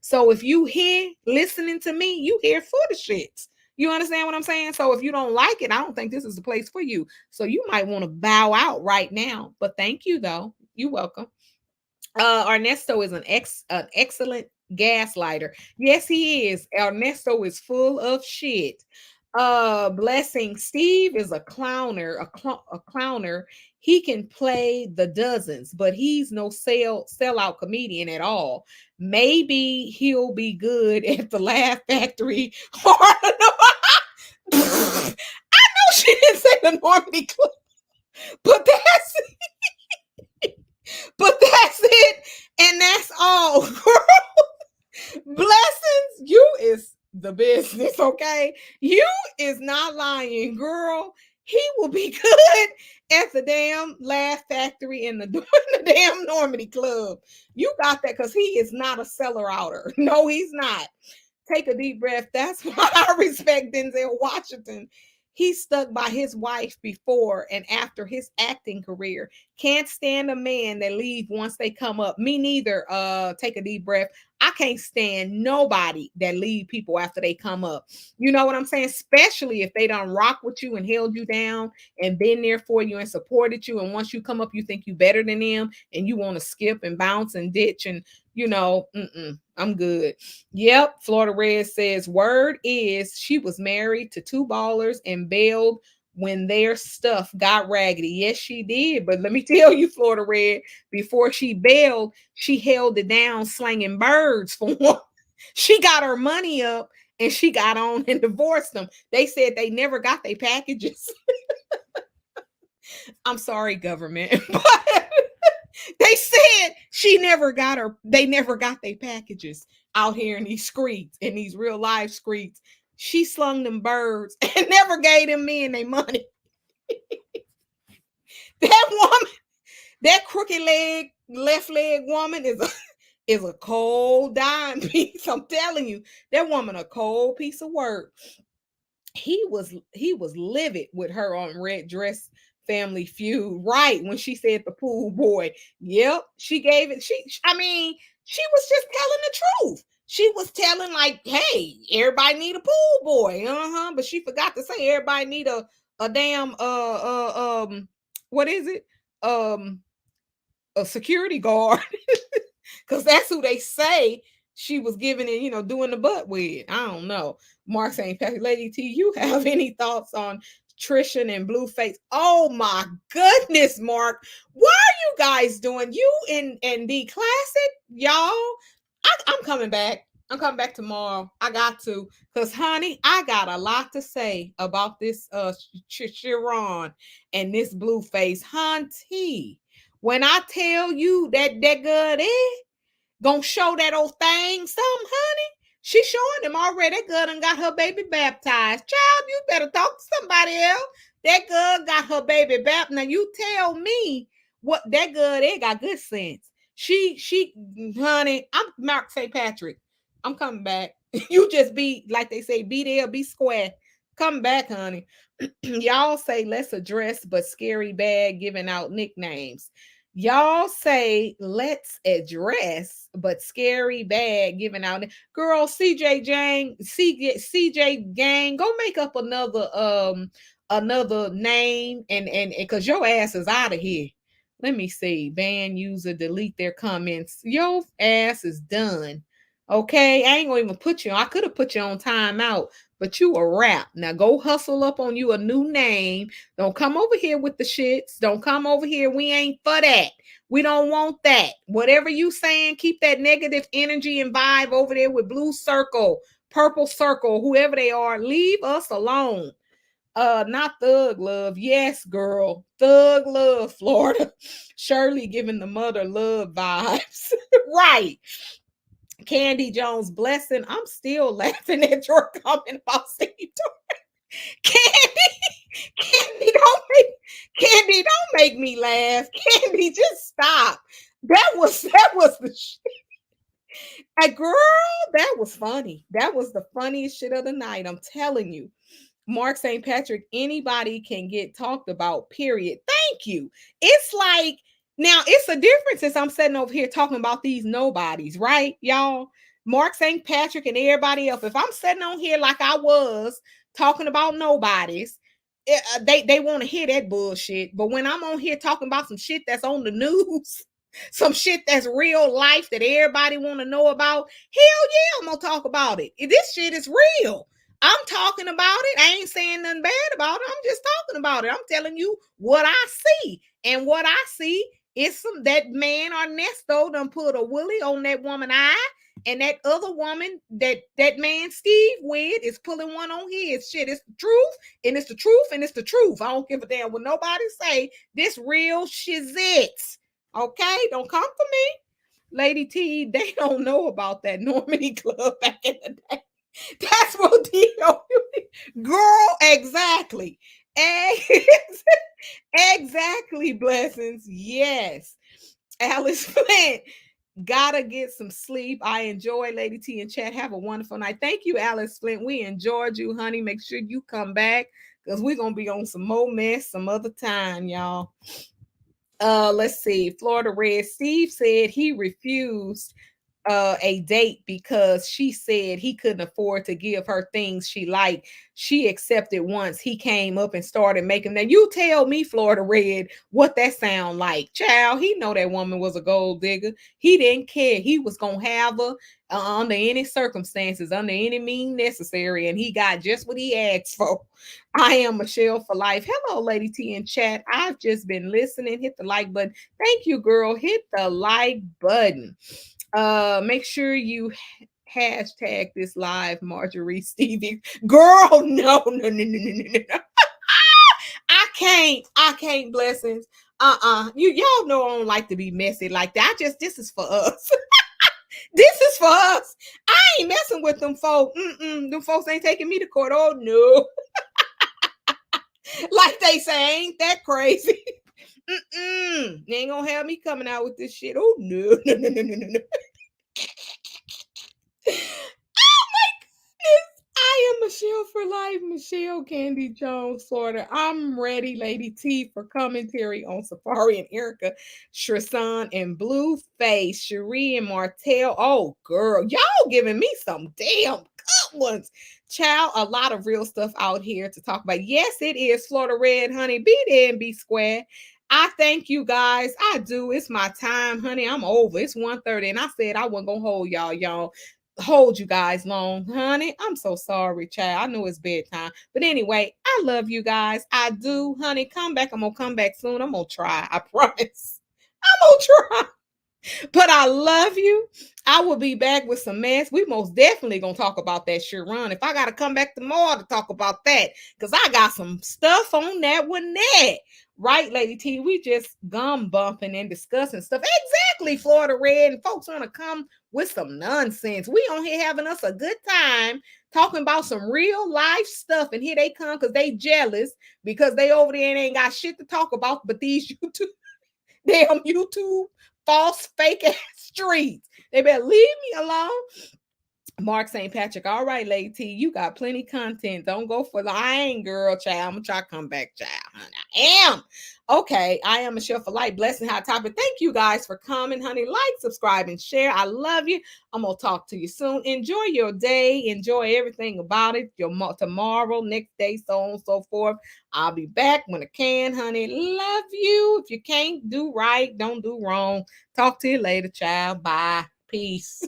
So if you here listening to me, you here for the shits. You understand what I'm saying? So if you don't like it, I don't think this is the place for you. So you might want to bow out right now. But thank you though. You're welcome. Ernesto is an excellent gaslighter. Yes, he is. Ernesto is full of shit. Blessing Steve is a clowner, a clowner. He can play the dozens, but he's no sellout comedian at all. Maybe he'll be good at the Laugh Factory. I know she didn't say the Normandy Club, but that's it. And that's all, girl. Blessings, you is the business, okay? You is not lying, girl. He will be good at the damn Laugh Factory in the, in the damn Normandy Club. You got that because he is not a seller outer. No, he's not. Take a deep breath. That's why I respect Denzel Washington. He stuck by his wife before and after his acting career. Can't stand a man that leave once they come up. Me neither. Take a deep breath. I can't stand nobody that leave people after they come up. You know what I'm saying? Especially if they done rock with you and held you down and been there for you and supported you. And once you come up, you think you better than them and you want to skip and bounce and ditch and I'm good. Yep. Florida Red says word is she was married to two ballers and bailed when their stuff got raggedy. Yes, she did. But let me tell you, Florida Red, before she bailed, she held it down slanging birds for one. She got her money up and she got on and divorced them. They said they never got their packages. I'm sorry, government, but they said they never got their packages out here in these streets, in these real life streets. She slung them birds and never gave them men their money. That woman, that crooked leg, left leg woman is a cold dime piece. I'm telling you, that woman a cold piece of work. He was livid with her on Red Dress Family Feud, right? When she said the pool boy. Yep, she gave it. She was just telling the truth. She was telling like, hey, everybody need a pool boy. But she forgot to say everybody need a damn what is it? A security guard. Because that's who they say she was giving it, doing the butt with. I don't know. Mark saying, Lady T, you have any thoughts on Trishan and Blueface? Oh my goodness, Mark. What are you guys doing? You and the classic, y'all. I'm coming back. I'm coming back tomorrow. I got to. Because, honey, I got a lot to say about this Sharon and this Blueface. Hunty. When I tell you that good gonna show that old thing some, honey. She showing him already. That girl done got her baby baptized. Child, you better talk to somebody else. That girl got her baby baptized. Now you tell me what that girl they got good sense. She, honey, I'm Mark St. Patrick. I'm coming back. You just be like they say, be there, be square. Come back, honey. Y'all say let's address, but scary bad giving out nicknames. Y'all say let's address, but scary bad giving out. Girl, CJ Gang, go make up another name and because your ass is out of here. Let me see. Ban user, delete their comments. Your ass is done. Okay, I ain't gonna even put you on. I could have put you on timeout, but you a rap. Now go hustle up on you a new name. Don't come over here with the shits. Don't come over here. We ain't for that. We don't want that. Whatever you saying, keep that negative energy and vibe over there with Blue Circle, Purple Circle, whoever they are. Leave us alone. Not Thug Love. Yes, girl. Thug Love, Florida. Shirley giving the mother love vibes. Right. Candy Jones blessing. I'm still laughing at your comment about Steve. Candy, don't make me laugh. Candy, just stop. That was the shit. Girl, that was funny. That was the funniest shit of the night. I'm telling you. Mark St. Patrick, anybody can get talked about, period. Thank you. It's like, now it's a difference as I'm sitting over here talking about these nobodies, right, y'all? Mark St. Patrick and everybody else. If I'm sitting on here like I was talking about nobodies, they want to hear that bullshit. But when I'm on here talking about some shit that's on the news, some shit that's real life that everybody want to know about, hell yeah, I'm gonna talk about it. This shit is real. I'm talking about it. I ain't saying nothing bad about it. I'm just talking about it. I'm telling you what I see. And what I see is that man Ernesto done put a willy on that woman eye. And that other woman that man Steve with is pulling one on his. Shit, it's the truth. And it's the truth. And it's the truth. I don't give a damn what nobody say. This real shizit. Okay? Don't come for me. Lady T, they don't know about that Normandy Club back in the day. That's what girl, exactly. Exactly, blessings. Yes. Alice Flint, gotta get some sleep. I enjoy Lady T and chat. Have a wonderful night. Thank you, Alice Flint. We enjoyed you, honey. Make sure you come back because we're gonna be on some more mess some other time, y'all. Let's see. Florida Red Steve said he refused a date because she said he couldn't afford to give her things she liked. She accepted once he came up and started making that. You tell me, Florida Red, what that sound like. Child, he know that woman was a gold digger. He didn't care. He was gonna have her under any circumstances, under any means necessary, and he got just what he asked for. I am Michelle for life. Hello, Lady T in chat. I've just been listening. Hit the like button. Thank you, girl. Hit the like button. Make sure you hashtag this live, Marjorie Stevie. Girl, no. I can't, blessings. Y'all know I don't like to be messy like that. This is for us. This is for us. I ain't messing with them folks. Them folks ain't taking me to court. Oh no. Like they say, ain't that crazy? They ain't gonna have me coming out with this shit. Oh no. Oh my goodness. I am Michelle for life, Michelle Candy Jones, Florida. I'm ready, Lady T, for commentary on Safari and Erica, Shresan and Blueface, Cherie and Martell. Oh, girl, y'all giving me some damn good ones. Child, a lot of real stuff out here to talk about. Yes, it is Florida Red, honey. Be there and be square. I thank you guys. I do. It's my time, honey. I'm over. It's 1:30, and I said I wasn't gonna hold you guys long, honey. I'm so sorry, child. I know it's bedtime. But anyway, I love you guys. I do, honey. Come back. I'm gonna come back soon. I'm gonna try. I promise. I'm gonna try. But I love you. I will be back with some mess. We most definitely gonna talk about that run. If I gotta come back tomorrow to talk about that, because I got some stuff on that one there. Right, Lady T? We just gum bumping and discussing stuff. Exactly, Florida Red. And folks want to come with some nonsense. We on here having us a good time talking about some real life stuff. And here they come because they jealous because they over there and ain't got shit to talk about but these YouTube false fake ass streets. They better leave me alone. Mark St. Patrick. All right, Lady T, you got plenty content. Don't go for the I ain't girl, child. I'm gonna try to come back, child. I am. Okay, I am Michelle for life. Blessing hot topic. Thank you guys for coming, honey. Like, subscribe, and share. I love you. I'm gonna talk to you soon. Enjoy your day. Enjoy everything about it. Your tomorrow, next day, so on and so forth. I'll be back when I can, honey. Love you. If you can't do right, don't do wrong. Talk to you later, child. Bye. Peace.